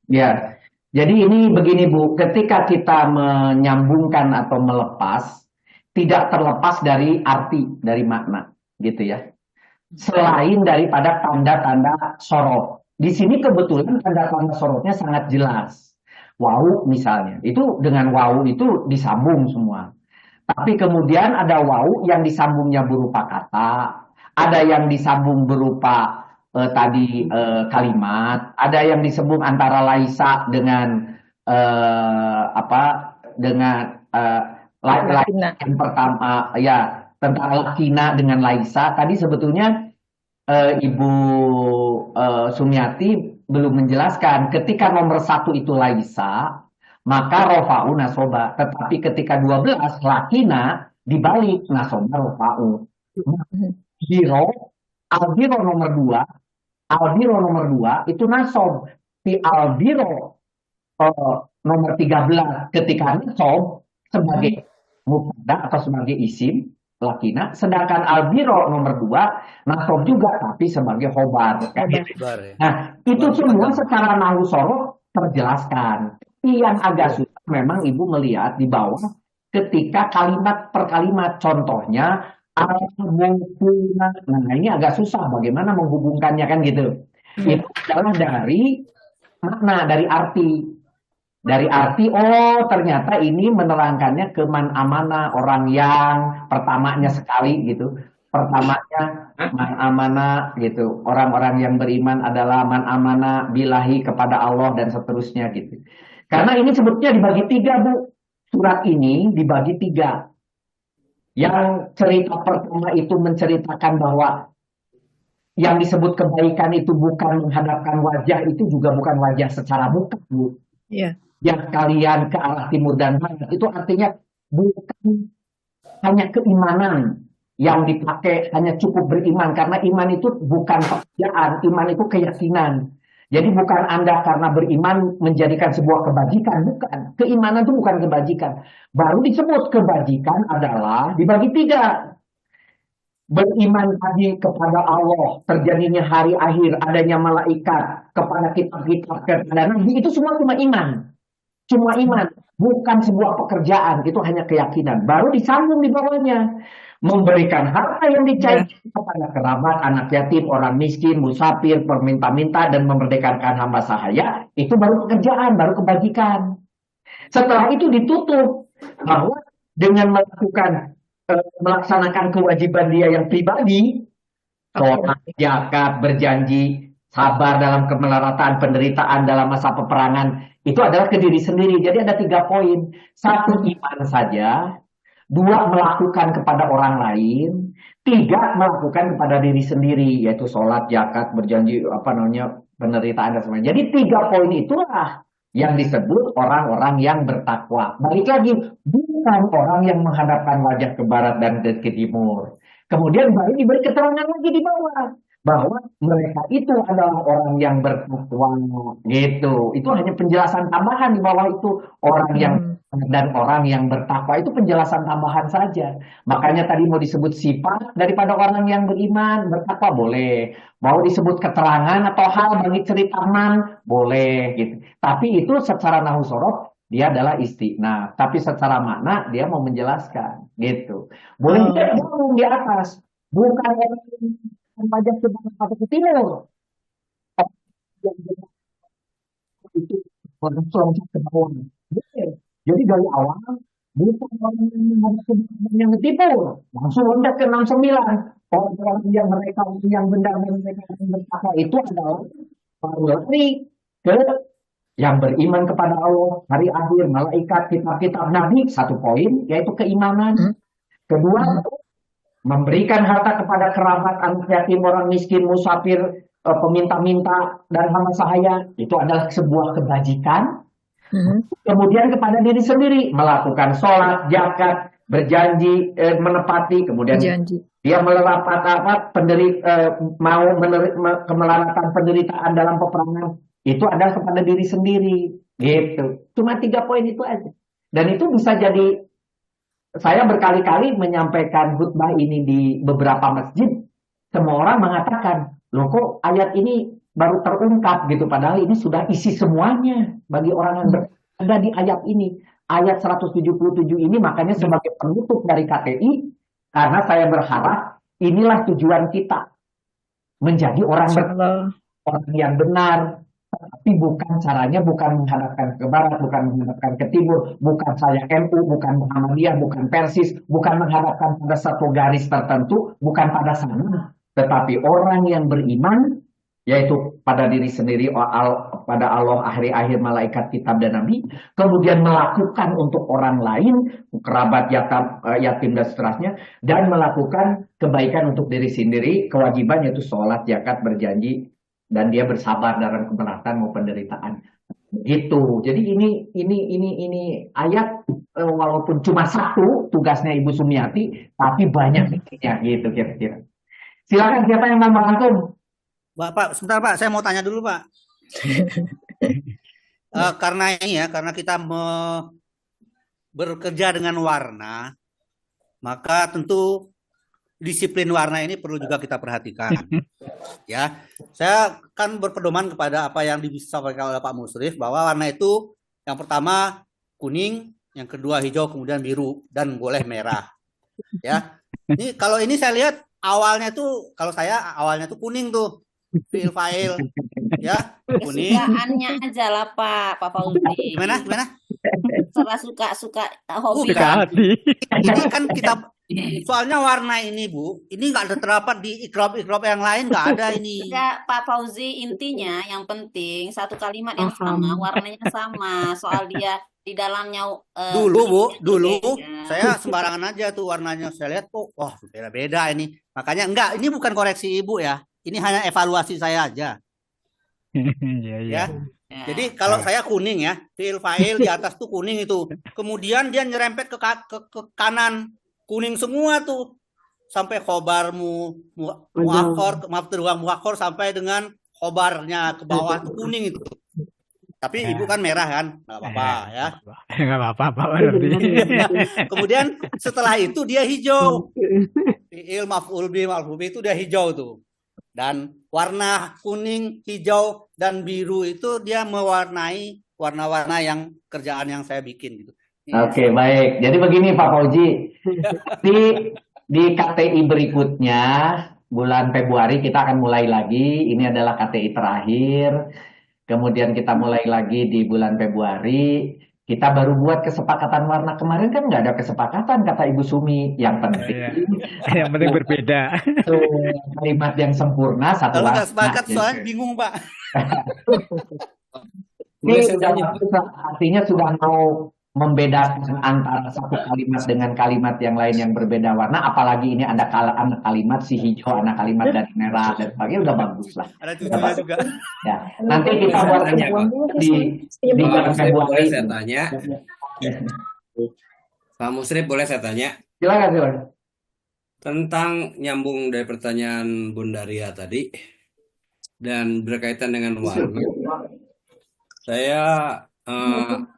Ya. Jadi ini begini Bu, ketika kita menyambungkan atau melepas, tidak terlepas dari arti, dari makna, gitu ya. Selain daripada tanda-tanda sorot. Di sini kebetulan tanda-tanda sorotnya sangat jelas. Wau misalnya, itu dengan wau itu disambung semua. Tapi kemudian ada wau yang disambungnya berupa kata, ada yang disambung berupa kalimat, ada yang disebut antara laisa dengan yang pertama ya tentang lakina dengan laisa. Tadi sebetulnya Ibu Sumiati belum menjelaskan, ketika nomor 1 itu laisa maka rofa'u nasoba, tetapi ketika 12 lakina dibalik nasoba rofa'u. Albiro nomor 2 itu nasob. Di albiro nomor 13 ketika nasob sebagai mubtada atau sebagai isim lakina, sedangkan albiro nomor 2 nasob juga tapi sebagai khobar. Nah, itu semua secara nahwu sorof terjelaskan. Yang agak susah memang Ibu melihat di bawah ketika kalimat per kalimat, contohnya Al-Mufuna. Nah, ini agak susah bagaimana menghubungkannya kan gitu. Itu adalah dari makna, dari arti. Dari arti, oh ternyata ini menerangkannya ke man amana, orang yang pertamanya sekali gitu. Pertamanya man amana gitu. Orang-orang yang beriman adalah man amana bilahi kepada Allah dan seterusnya gitu. Karena ini sebetulnya dibagi tiga, Bu. Surat ini dibagi tiga. Yang cerita pertama itu menceritakan bahwa yang disebut kebaikan itu bukan menghadapkan wajah, itu juga bukan wajah secara muka, Bu. Iya. Yang kalian ke arah timur dan barat, itu artinya bukan hanya keimanan yang dipakai, hanya cukup beriman. Karena iman itu bukan pekerjaan, iman itu keyakinan. Jadi bukan Anda karena beriman menjadikan sebuah kebajikan, bukan. Keimanan itu bukan kebajikan. Baru disebut kebajikan adalah dibagi tiga. Beriman tadi kepada Allah, terjadinya hari akhir, adanya malaikat, kepada kitab-kitab, kepada nabi, itu semua cuma iman. Cuma iman, bukan sebuah pekerjaan, itu hanya keyakinan. Baru disambung di bawahnya. Memberikan harta yang dicairkan kepada kerabat, anak yatim, orang miskin, musafir, perminta-minta, dan memerdekakan hamba sahaya, itu baru pekerjaan, baru kebajikan. Setelah itu ditutup bahwa dengan melaksanakan kewajiban dia yang pribadi, sholat, zakat, berjanji, sabar dalam kemelaratan, penderitaan dalam masa peperangan, itu adalah ke diri sendiri. Jadi ada 3 poin. 1, iman saja. 2, melakukan kepada orang lain. 3, melakukan kepada diri sendiri, yaitu sholat, zakat, berjanji, penderitaan dan sebagainya. Jadi 3 poin itulah yang disebut orang-orang yang bertakwa. Balik lagi, bukan orang yang menghadapkan wajah ke barat dan ke timur. Kemudian baru diberi keterangan lagi di bawah bahwa mereka itu adalah orang yang bertakwa, gitu. Itu hanya penjelasan tambahan di bawah itu, orang yang dan orang yang bertakwa, itu penjelasan tambahan saja. Makanya tadi mau disebut sifat daripada orang yang beriman, bertakwa boleh. Mau disebut keterangan atau hal bagi cerita man, boleh gitu. Tapi itu secara nahu sorof dia adalah istiqna. Tapi secara makna dia mau menjelaskan gitu. Boleh kita ngomong di atas, bukan orang yang wajah ke barat atau ke timur. Itu loncat ke bawah. Jadi dari awal bukan orang yang menghadap ke barat yang ke timur, langsung loncat ke 69. Orang yang mereka yang benar dan mereka yang bertakwa itu adalah baru lari ke yang beriman kepada Allah, hari akhir, malaikat, kitab-kitab, nabi. 1 poin, yaitu keimanan. Kedua, memberikan harta kepada kerabat, anak yatim, orang miskin, musafir, peminta-minta, dan hamba sahaya. Itu adalah sebuah kebajikan. Kemudian kepada diri sendiri, melakukan sholat, zakat, berjanji, menepati, kemudian dia melerapat mau kemelaratan penderitaan dalam peperangan, itu adalah kepada diri sendiri, gitu. Cuma 3 poin itu aja. Dan itu bisa jadi, saya berkali-kali menyampaikan khutbah ini di beberapa masjid, semua orang mengatakan, loh kok ayat ini baru terungkap gitu, padahal ini sudah isi semuanya bagi orang yang berada di ayat ini. Ayat 177 ini makanya sebagai penutup dari KTI, karena saya berharap inilah tujuan kita, menjadi orang yang benar, tapi bukan caranya, bukan menghadapkan ke barat, bukan menghadapkan ke timur, bukan saya NU, bukan Muhammadiyah, bukan Persis, bukan menghadapkan pada satu garis tertentu, bukan pada sana, tetapi orang yang beriman, yaitu pada diri sendiri, pada Allah, hari akhir, malaikat, kitab, dan nabi, kemudian melakukan untuk orang lain, kerabat, yatim, dan seterusnya, dan melakukan kebaikan untuk diri sendiri, kewajiban yaitu sholat, zakat, berjanji, dan dia bersabar dalam keberatan maupun penderitaan. Gitu. Jadi ini ayat, walaupun cuma 1 tugasnya Ibu Sumiati, tapi banyak intinya gitu kira-kira. Silakan, siapa yang mau merangkum? Pak, sebentar Pak, saya mau tanya dulu Pak. Karena ini ya, karena kita bekerja dengan warna, maka tentu disiplin warna ini perlu juga kita perhatikan. Ya, saya kan berpedoman kepada apa yang disampaikan oleh Pak Musrif, bahwa warna itu yang pertama kuning, yang kedua hijau, kemudian biru, dan boleh merah. Ya, Ini kalau ini saya lihat awalnya tuh, kalau saya awalnya tuh kuning tuh, fiil fa'il, ya kuning. Kesukaannya aja lah Pak Fauzi. Gimana? Salah suka hobi. Bukan. Ini kan kita soalnya warna ini Bu, ini nggak terdapat di ikrob yang lain, nggak ada ini. Enggak, Pak Fauzi, intinya yang penting satu kalimat yang sama, warnanya sama. Soal dia di dalamnya Dulu Bu, dulu beda. saya sembarangan aja tuh warnanya. Saya lihat kok, wah beda-beda ini. Makanya enggak, ini bukan koreksi Ibu ya. Ini hanya evaluasi saya aja. Iya, iya. Ya. Jadi kalau saya kuning ya, fiil fa'il di atas tuh kuning itu. Kemudian dia nyerempet ke kanan, kuning semua tuh. Sampai khobar muakhor, muakhor sampai dengan khobarnya ke bawah tuh kuning itu. Tapi Ibu kan merah kan, nggak apa-apa ya. Nggak apa-apa Pak berarti. Kemudian setelah itu dia hijau. Fiil maf'ul bih itu dia hijau tuh. Dan warna kuning, hijau, dan biru itu dia mewarnai warna-warna yang kerjaan yang saya bikin gitu. Oke, baik. Jadi begini Pak Fauzi, di KTI berikutnya bulan Februari kita akan mulai lagi. Ini adalah KTI terakhir. Kemudian kita mulai lagi di bulan Februari. Kita baru buat kesepakatan warna. Kemarin kan nggak ada kesepakatan, kata Ibu Sumi. Yang penting, Yang penting berbeda. kalimat yang sempurna satu Kalau warna. nggak sepakat gitu. soalnya bingung Pak. Ini artinya sudah mau membedakan antara satu kalimat dengan kalimat yang lain yang berbeda warna. Apalagi ini ada anak kalimat si hijau, anak kalimat dari merah dan sebagainya, udah bagus lah. Ada cucunya juga. Ya, nanti kita buat di bulan Boleh Februari. saya tanya? Pak Musrif, boleh saya tanya? Silakan. Tentang nyambung dari pertanyaan Bunda Ria tadi dan berkaitan dengan warna. Saya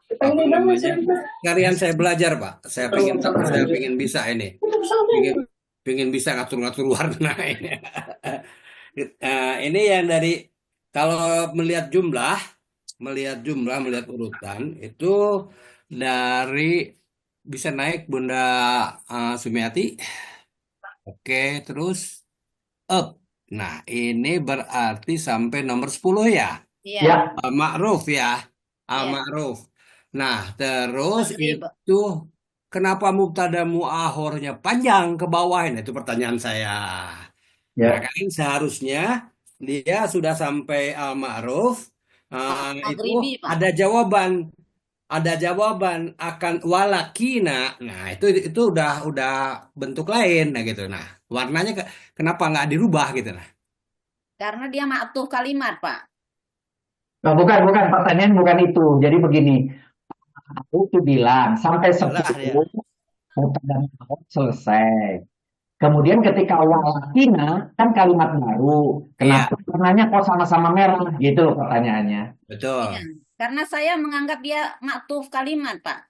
apa namanya? Sekalian saya belajar, Pak. Saya pengen bisa ini. Pengen bisa ngatur-ngatur warna ini. Ini yang dari kalau melihat urutan itu dari bisa naik Bunda Sumiati. Oke, terus up. Nah, ini berarti sampai nomor 10 ya? Iya. Ma'ruf ya. Ma'ruf. Nah, terus itu kenapa mubtada mu'ahornya panjang ke bawah? Ini itu pertanyaan saya. Nah, kan seharusnya dia sudah sampai al-ma'ruf. Itu ada jawaban akan walakina. Nah, itu udah bentuk lain nah gitu. Nah, warnanya kenapa nggak dirubah gitu nah? Karena dia ma'tuf kalimat, Pak. Nah, bukan pertanyaan bukan itu. Jadi begini, aku tuh bilang sampai 10 mubtada mu'ahor selesai. Kemudian ketika walakina kan kalimat baru. Kenapa warnanya kok sama-sama merah? Gitu loh pertanyaannya. Betul. Iya. Karena saya menganggap dia ma'tuf kalimat, Pak.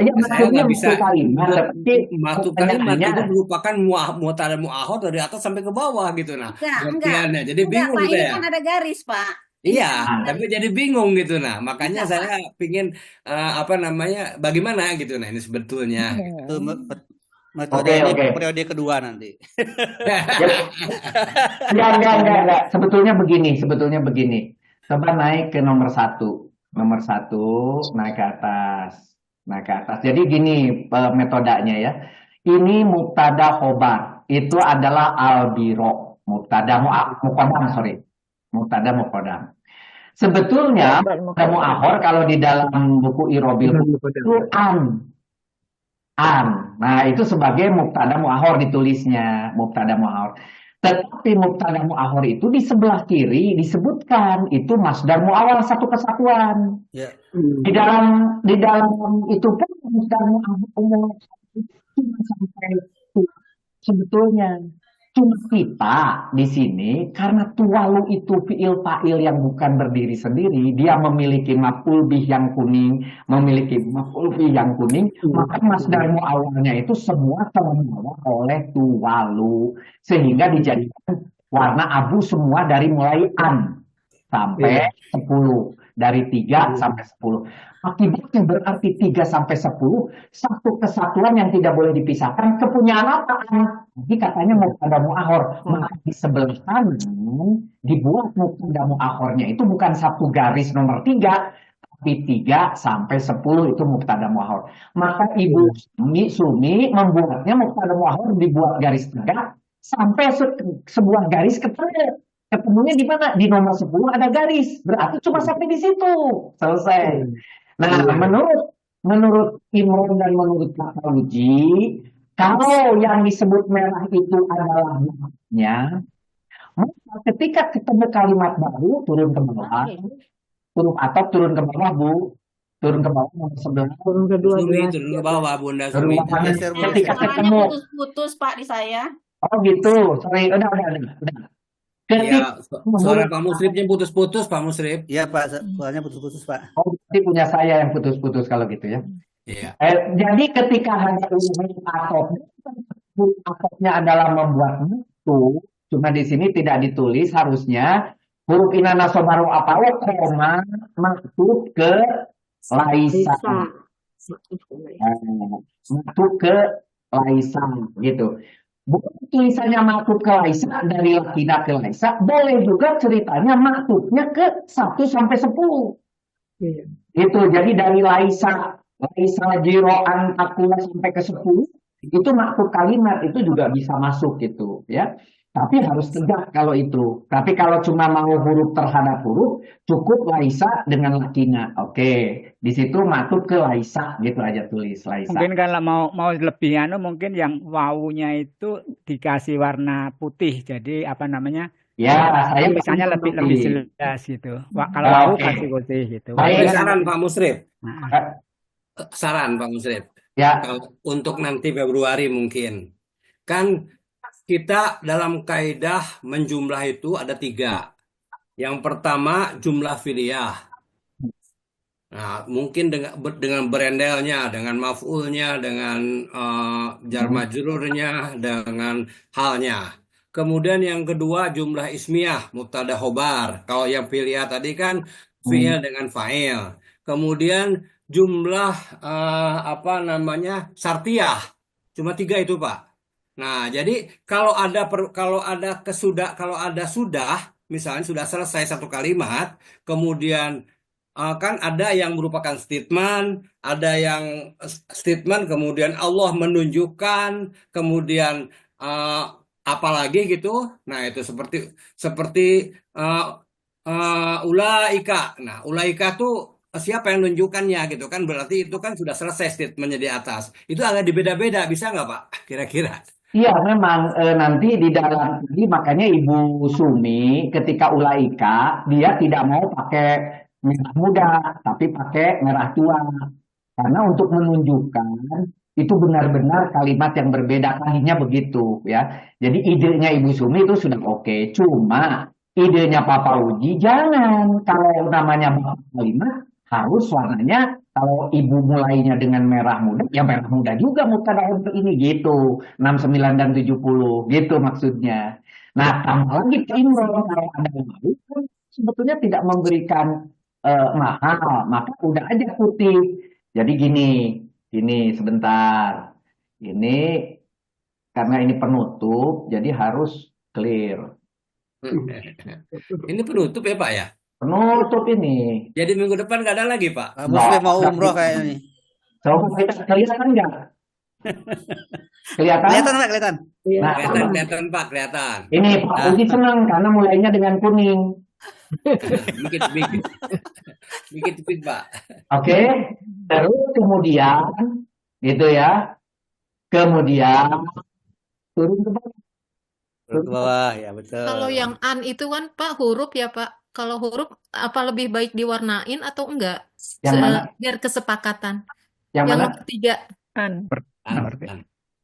Ya, saya nggak bisa kalimat, masuk kalimat itu merupakan mu'tada mu'ahor dari atas sampai ke bawah gitu nah. Enggak. Jadi bingung Pak, ini saya. kan ada garis, Pak. Iya, tapi jadi bingung gitu nah. Makanya saya pingin apa namanya? Bagaimana gitu nah ini sebetulnya. Itu metode ini periode kedua nanti. Enggak. Sebetulnya begini. Coba naik ke nomor 1. Nomor 1 naik ke atas. Jadi gini metodenya ya. Ini mubtada khobar. Itu adalah albiro. Mubtada muqaddam. Sebetulnya mubtada mu'ahor kalau di dalam buku Irobil itu an. Nah, itu sebagai mubtada mu'ahor ditulisnya, mubtada mu'ahor. Tetapi mubtada mu'ahor itu di sebelah kiri disebutkan itu masdar mu'awal satu kesatuan. Ya. Di dalam itu pun masdar mu'awal sampai sebetulnya cuma kita di sini karena tuwalu itu fiil fa'il yang bukan berdiri sendiri, dia memiliki maf'ul bih yang kuning, maka masdar mu'awalnya itu semua terbawa oleh tuwalu sehingga dijadikan warna abu semua dari mulai an sampai 10. dari 3 sampai 10. Akibatnya berarti 3 sampai 10 satu kesatuan yang tidak boleh dipisahkan, kepunyaan apa? Jadi katanya mubtada mu'akhor, maka di sebelah kanan dibuat mubtada mu'akhornya itu bukan satu garis nomor 3, tapi 3 sampai 10 itu mubtada mu'akhor. Maka Ibu Sumi membuatnya mubtada mu'akhor dibuat garis tegak sampai sebuah garis ketemu. Ketemunya di mana? Di nomor 10 ada garis. Berarti cuma sampai di situ. Selesai. Nah, menurut Imron dan menurut Pak Uji, kalau yang disebut merah itu adalah maknanya, maka ketika ketemu kalimat baru, turun ke bawah, huruf atop turun ke bawah, Bu. Turun ke bawah nomor 11. Turun ke Sumi 12. turun ke bawah, Bunda Turun Sumi. ke bawah. Geser, Bu. Ketika Suaranya ketemu, putus-putus Pak di saya. oh gitu, sorry, udah. Ya, Ketika suara Pak Musrifnya putus-putus, Pak Musrif. Iya Pak, soalnya putus-putus Pak. oh, berarti punya saya yang putus-putus kalau gitu ya. Iya. Jadi ketika ada huruf atopnya adalah membuat mutu, cuma di sini tidak ditulis, harusnya huruf inana sobaru apa koma maktub ke laisa, maktub ke laisa gitu. Bukan tulisannya maktub ke laisa dari lakina ke laisa, boleh juga ceritanya maktubnya ke 1 sampai 10. Iya. Itu jadi dari laisa jiroan takula sampai ke 10 itu maksud kalimat itu juga bisa masuk gitu ya. Tapi harus tegak kalau itu. Tapi kalau cuma mau huruf terhadap huruf, cukup laisa dengan lakina. Oke, di situ maksud ke laisa gitu aja tulis laisa. Mungkin kalau mau lebih mungkin yang wawunya itu dikasih warna putih. Jadi apa namanya? Ya, saya tulisannya lebih jelas gitu. Kalau Ah, wawu oke. kasih putih gitu. Baik. Saran Pak Musrif. Nah, Saran Pak Musrif. Ya, Kalau untuk nanti Februari mungkin. Kan kita dalam kaidah menjumlah itu ada 3. Yang pertama jumlah filiyah. Nah, mungkin dengan berendelnya, dengan maf'ulnya, dengan jar majrurnya, dengan halnya. Kemudian yang kedua jumlah ismiyah, mubtada khobar. Kalau yang filiyah tadi kan fi'il dengan fa'il. Kemudian jumlah syartiyah. Cuma 3 itu, Pak. Nah, jadi kalau ada sudah, misalnya sudah selesai satu kalimat, kemudian kan ada yang merupakan statement, ada yang statement, kemudian Allah menunjukkan, kemudian apalagi gitu. Nah, itu seperti ulaika. Nah, ulaika tuh siapa yang menunjukkannya gitu kan? Berarti itu kan sudah selesai statementnya di atas. Itu agak dibeda-beda, bisa nggak Pak? Kira-kira? iya memang nanti di dalam ini makanya Ibu Sumi ketika ulaika dia tidak mau pakai merah muda tapi pakai merah tua karena untuk menunjukkan itu benar-benar kalimat yang berbeda tadinya begitu ya. Jadi idenya Ibu Sumi itu sudah oke. Cuma idenya Papa Uji jangan kalau namanya kalimat harus warnanya kalau ibu mulainya dengan merah muda, ya merah muda juga mubtada untuk ini gitu. 69 dan 70 gitu maksudnya. Nah, tambah lagi ke Imron kalau ada wawu kan sebetulnya tidak memberikan mahal, maka udah aja putih. Jadi gini sebentar. Ini karena ini penutup, jadi harus clear. Ini penutup ya Pak ya? Penutup ini. Jadi minggu depan nggak ada lagi Pak? Pak Muslim mau umroh kayaknya nih. Coba kita kelihatan nggak? Kelihatan? Kelihatan nggak kelihatan? Nah, Kelihatan Pak, kelihatan. ini Pak Uji senang karena mulainya dengan kuning. Dikit Pak. Oke, terus kemudian gitu ya. Kemudian turun ke bawah. Turun ke bawah ya betul. Kalau yang an itu kan Pak huruf ya Pak. Kalau huruf apa lebih baik diwarnain atau enggak? Yang mana? Biar kesepakatan. Yang mana? Yang ketiga. an.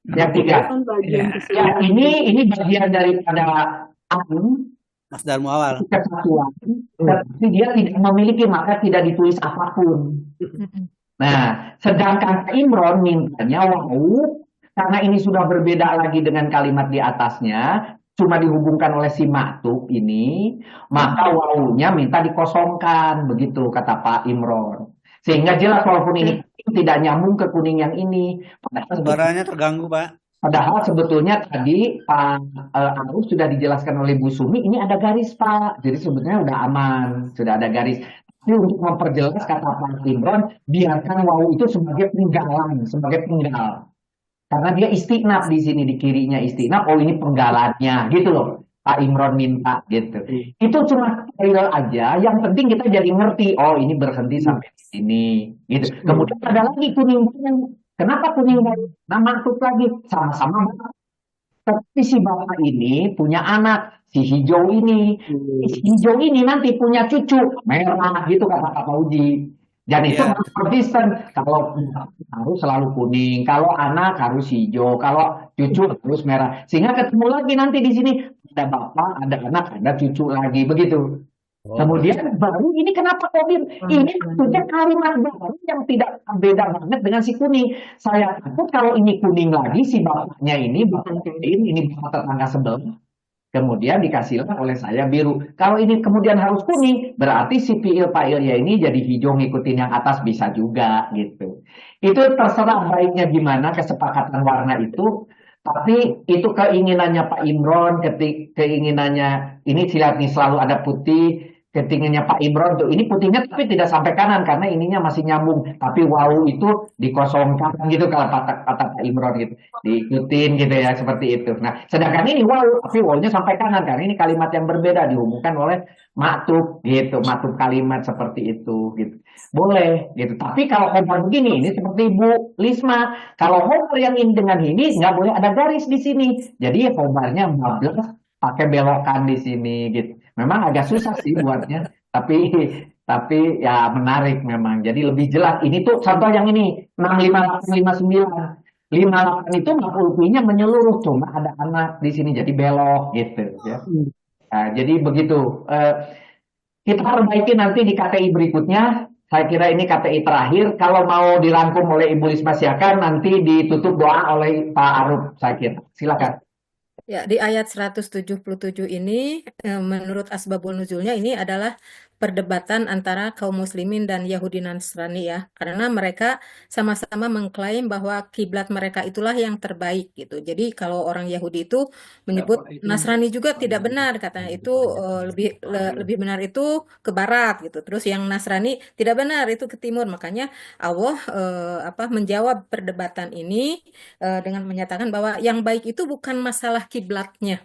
Yang 3. Kan bagian Ya, ini bagian daripada Masdar muawal. kesatuan, tapi dia tidak memiliki maka tidak ditulis apapun. Nah, sedangkan Imron mintanya wawu karena ini sudah berbeda lagi dengan kalimat di atasnya, cuma dihubungkan oleh si maktub ini, maka wawunya minta dikosongkan, begitu kata Pak Imron. Sehingga jelas walaupun ini tidak nyambung ke kuning yang ini. Suaranya terganggu, Pak. Padahal sebetulnya tadi Pak Aruf sudah dijelaskan oleh Bu Sumi, ini ada garis Pak. Jadi sebetulnya udah aman, sudah ada garis. Tapi untuk memperjelas kata Pak Imron, biarkan wawu itu sebagai penggalan, sebagai penggal. Karena dia istinaf di sini, di kirinya istinaf, oh ini penggalannya, gitu loh. Pak Imron minta gitu. Itu cuma real aja, yang penting kita jadi ngerti, oh ini berhenti sampai di sini, gitu. Kemudian ada lagi kuning. Kenapa kuning baru? Nah, maksud lagi sama-sama bapak. Tapi si bapak ini punya anak, si hijau ini. Si hijau ini nanti punya cucu merah gitu kata Pak Fauji. Dan itu harus konsisten. Kalau harus selalu kuning, kalau anak harus hijau, kalau cucu harus merah. Sehingga ketemu lagi nanti di sini ada bapak, ada anak, ada cucu lagi begitu. Kemudian baru ini kenapa Kodim? Ini maksudnya kalimat baru yang tidak beda banget dengan si kuning. Saya takut kalau ini kuning lagi si bapaknya ini bapak Kodim, ini bapak tetangga sebelah. Kemudian dikasihlah oleh saya biru. Kalau ini kemudian harus kuning, berarti si fiil fa'ilnya ini jadi hijau ngikutin yang atas bisa juga gitu. Itu terserah baiknya gimana kesepakatan warna itu. Tapi itu keinginannya Pak Imron, keinginannya ini lihat nih selalu ada putih. Ketingginya Pak Imron tuh ini putihnya tapi tidak sampai kanan karena ininya masih nyambung, tapi wawu itu dikosongkan gitu kalau kata Pak Imron gitu, diikutin gitu ya seperti itu. Nah sedangkan ini wawu tapi wawunya sampai kanan karena ini kalimat yang berbeda dihubungkan oleh maktub gitu, maktub kalimat seperti itu gitu. Boleh gitu. Tapi kalau homer begini ini seperti Bu Lisma, kalau homer yang ini dengan ini nggak boleh ada garis di sini, jadi homernya 14 pakai belokan di sini gitu. Memang agak susah sih buatnya, tapi ya menarik memang. Jadi lebih jelas. Ini tuh contoh yang ini 65859. 58 itu maf'ul menyeluruh, cuma ada anak di sini jadi belok gitu ya. Nah, jadi begitu. Kita perbaiki nanti di KTI berikutnya. Saya kira ini KTI terakhir. Kalau mau dirangkum oleh Ibu Lisma Siakan nanti ditutup doa oleh Pak Aruf, saya kira. Silakan. Ya, di ayat 177 ini menurut asbabun nuzulnya ini adalah perdebatan antara kaum muslimin dan Yahudi Nasrani ya. Karena mereka sama-sama mengklaim bahwa kiblat mereka itulah yang terbaik gitu. Jadi kalau orang Yahudi itu menyebut Nasrani juga tidak benar, katanya itu lebih benar itu ke barat gitu. Terus yang Nasrani tidak benar itu ke timur. Makanya Allah menjawab perdebatan ini dengan menyatakan bahwa yang baik itu bukan masalah kiblatnya.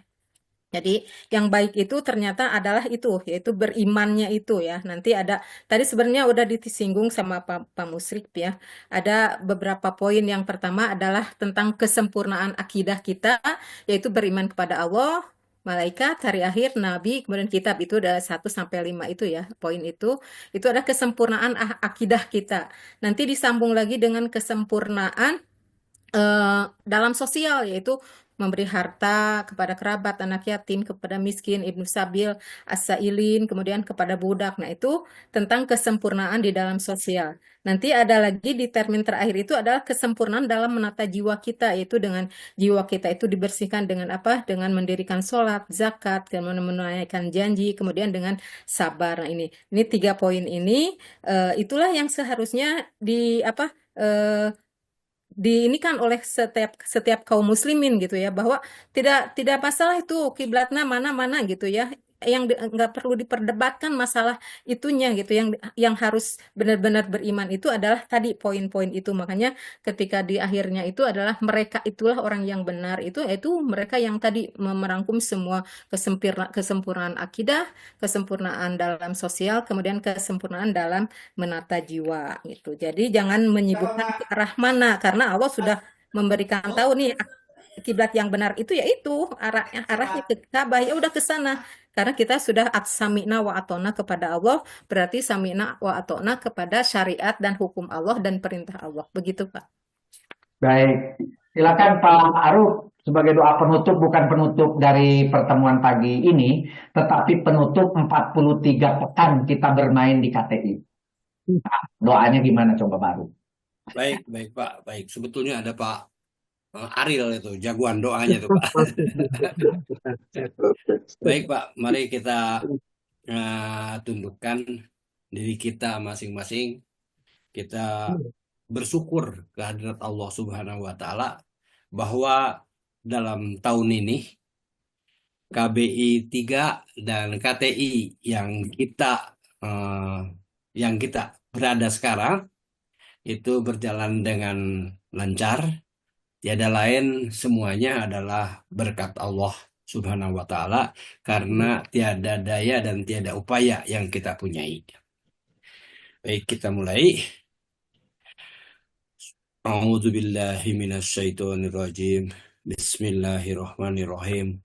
Jadi yang baik itu ternyata adalah itu, yaitu berimannya itu ya. Nanti ada, tadi sebenarnya udah disinggung sama Pak Musrik ya. Ada beberapa poin. Yang pertama adalah tentang kesempurnaan akidah kita, yaitu beriman kepada Allah, malaikat, hari akhir, nabi, kemudian kitab. Itu ada 1-5 itu ya, poin itu. Itu ada kesempurnaan akidah kita. Nanti disambung lagi dengan kesempurnaan dalam sosial, yaitu memberi harta kepada kerabat, anak yatim, kepada miskin, ibnu sabil, as-sailin, kemudian kepada budak. Nah, itu tentang kesempurnaan di dalam sosial. Nanti ada lagi di termin terakhir itu adalah kesempurnaan dalam menata jiwa kita, yaitu dengan jiwa kita itu dibersihkan dengan apa? Dengan mendirikan sholat, zakat, kemudian menunaikan janji, kemudian dengan sabar. Nah, ini 3 poin ini itulah yang seharusnya diinikan oleh setiap kaum muslimin gitu ya, bahwa tidak masalah itu kiblatnya mana gitu ya, yang nggak perlu diperdebatkan masalah itunya gitu, yang harus benar-benar beriman itu adalah tadi poin-poin itu. Makanya ketika di akhirnya itu adalah mereka itulah orang yang benar, itu mereka yang tadi merangkum semua kesempurnaan akidah, kesempurnaan dalam sosial, kemudian kesempurnaan dalam menata jiwa gitu. Jadi jangan menyibukkan ke arah mana, karena Allah sudah memberikan tahu nih kiblat yang benar itu yaitu arahnya ke Ka'bah, ya udah ke sana. Karena kita sudah sami'na wa atona kepada Allah, berarti sami'na wa atona kepada syariat dan hukum Allah dan perintah Allah. Begitu, Pak. Baik, silakan Pak Aruf sebagai doa penutup, bukan penutup dari pertemuan pagi ini, tetapi penutup 43 pekan kita bermain di KTI. Nah, doanya gimana coba Pak Aruf? Baik Pak. Baik. Sebetulnya ada Pak Ariel itu jagoan doanya tuh Pak. Baik Pak, mari kita tundukkan diri kita masing-masing. Kita bersyukur kehadirat Allah Subhanahu wa Ta'ala bahwa dalam tahun ini KBI 3 dan KTI yang kita berada sekarang itu berjalan dengan lancar. Tiada lain, semuanya adalah berkat Allah Subhanahu wa Ta'ala, karena tiada daya dan tiada upaya yang kita punyai. Baik, kita mulai. A'udzu billahi minasyaitonir rajim. Bismillahirrahmanirrahim.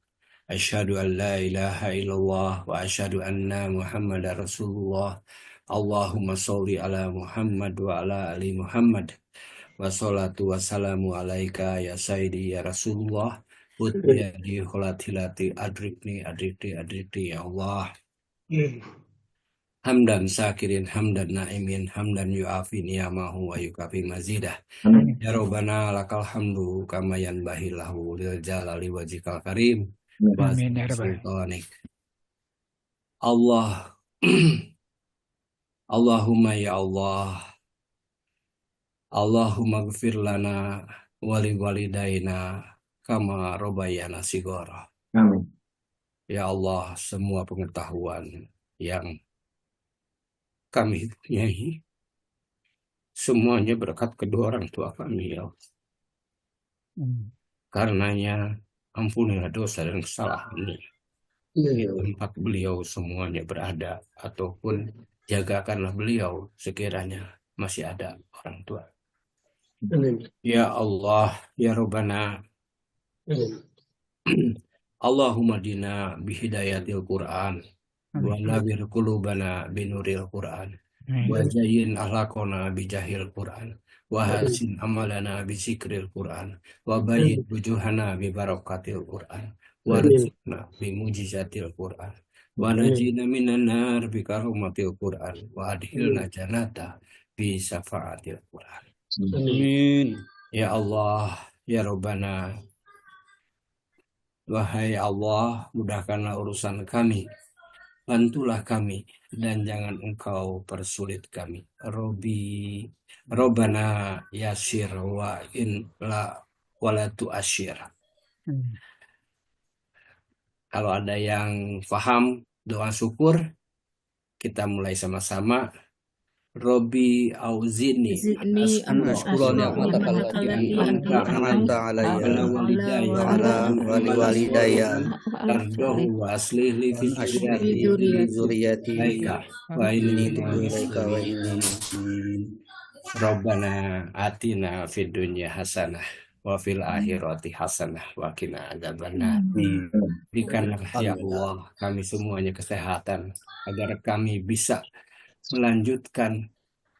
Asyhadu an la ilaha illallah wa asyhadu anna Muhammadar Rasulullah. Allahumma sholli ala Muhammad wa ala ali Muhammad. Wassalatu wassalamu alaika ya sayyidi ya Rasulullah. Putiyadi kholatilati adrikni ya Allah. Hamdan syakirin, hamdan na'imin, hamdan yu'afi niyamahu wa yukafi mazidah. Ya Rabbana lakal hamdu kama yanbahi lahu lil jalali wajhikal karim. Amin ya Rabbal. Sultanik. Allah. Allahumma ya Allah. Allahumma gfir lana wali walidaina kama robayana sigara. Amin. Ya Allah, semua pengetahuan yang kami punyai, semuanya berkat kedua orang tua kami, ya Allah. Karenanya, ampunilah dosa dan kesalahan di tempat beliau semuanya berada, ataupun jagakanlah beliau sekiranya masih ada orang tua. Ya Allah, ya Rabbana, Allahumma dina bihidayatil Qur'an wa nabir qulubana binuril Qur'an wa zayyin akhlaqana bijahil Qur'an wa hasin amalana bizikril Qur'an wa bayyin wujuhana bibarakatil Qur'an wa rizqna bimujizatil Qur'an wa najina minan nar bikarumatil Qur'an wa adhilna jannata bi syafaatil Qur'an. Amin. Ya Allah, ya Rabbana, wahai Allah, mudahkanlah urusan kami, bantulah kami, dan jangan engkau persulit kami. Robbana yasir wa in la walatu asyir. Kalau ada yang paham doa syukur, kita mulai sama-sama. Robi auzini ashkura ni'mataka allati an'amta alayya wa ala walidayya tardahu wa aslih li fi dzurriyyati wa inni ilaika wa inni Rabbana atina fid dunya hasanah wa fil akhirati hasanah wa qina adzabannar. Berikanlah ya Allah kami semuanya kesehatan agar kami bisa melanjutkan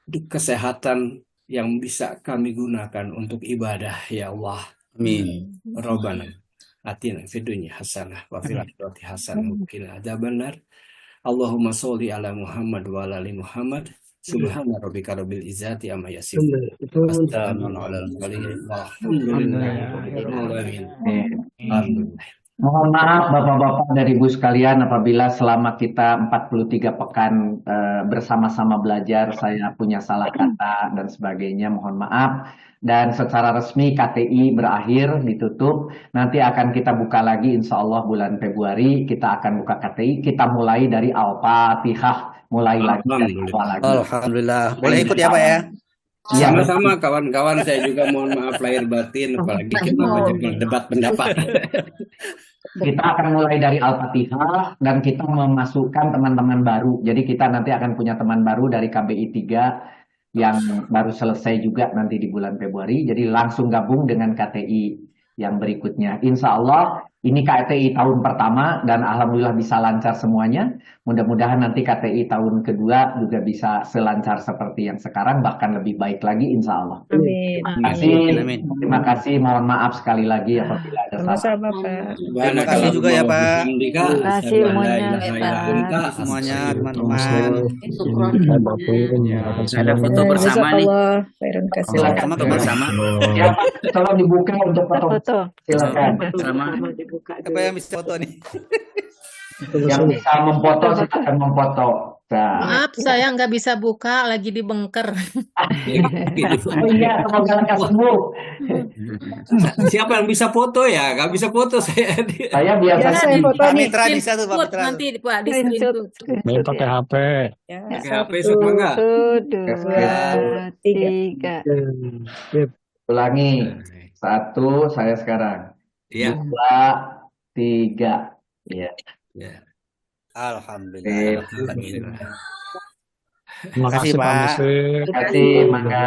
kesehatan yang bisa kami gunakan untuk ibadah ya Allah. Amin. Rabbana atina fid dunya hasanah wa fil akhirati hasanah wa qina adzabannar. Allahumma sholli ala Muhammad wa ala ali Muhammad. Subhana rabbika rabbil izzati amma yasifun. Wassalamun ala al-mursalin walhamdulillahi rabbil alamin. Alhamdulillah. Mohon maaf Bapak-Bapak dan Ibu sekalian apabila selama kita 43 pekan bersama-sama belajar saya punya salah kata dan sebagainya, mohon maaf. Dan secara resmi KTI berakhir, ditutup. Nanti akan kita buka lagi insya Allah bulan Februari, kita akan buka KTI. Kita mulai dari Al-Fatihah, mulai lagi dari awal lagi. Alhamdulillah. Boleh ikut ya Pak ya? Sama-sama kawan-kawan, saya juga mohon maaf lahir batin, apalagi kita berdebat pendapat. Kita akan mulai dari Al-Fatihah dan kita memasukkan teman-teman baru. Jadi kita nanti akan punya teman baru dari KBI 3 yang baru selesai juga nanti di bulan Februari. Jadi langsung gabung dengan KTI yang berikutnya. Insya Allah ini KTI tahun pertama dan alhamdulillah bisa lancar semuanya. Mudah-mudahan nanti KTI tahun kedua juga bisa selancar seperti yang sekarang, bahkan lebih baik lagi insya Allah. Amin. Terima kasih, terima kasih. Mohon maaf sekali lagi apabila ada salah. Sama-sama, Pak. Terima kasih juga ya Pak. Terima kasih semuanya, Semuanya teman-teman. Ada foto bersama nih. Jazakallah khairan kasih. Silakan. Foto bersama. Siapa tolong dibuka untuk foto. Silakan. Bersama. Siapa yang bisa foto nih? Yang bisa memfoto silakan memfoto. Nah. Maaf, saya nggak bisa buka, lagi dibengker. Oh iya, semoga lekas sembuh. Siapa yang bisa foto ya? Gak bisa foto saya. Saya biasanya saya foto Pak nih. Mitra bisa tuh Pak Screenshot Mitra. nanti Pak di screenshot. Main pakai HP. Ya, Pakai HP sama enggak? 1, 2, 3. ulangi. 1, saya sekarang. Iya. 2, 3. Ya. Ya. Alhamdulillah. Terima Makasih, kasih Pak Pak. Muslim. Terima kasih, mangga.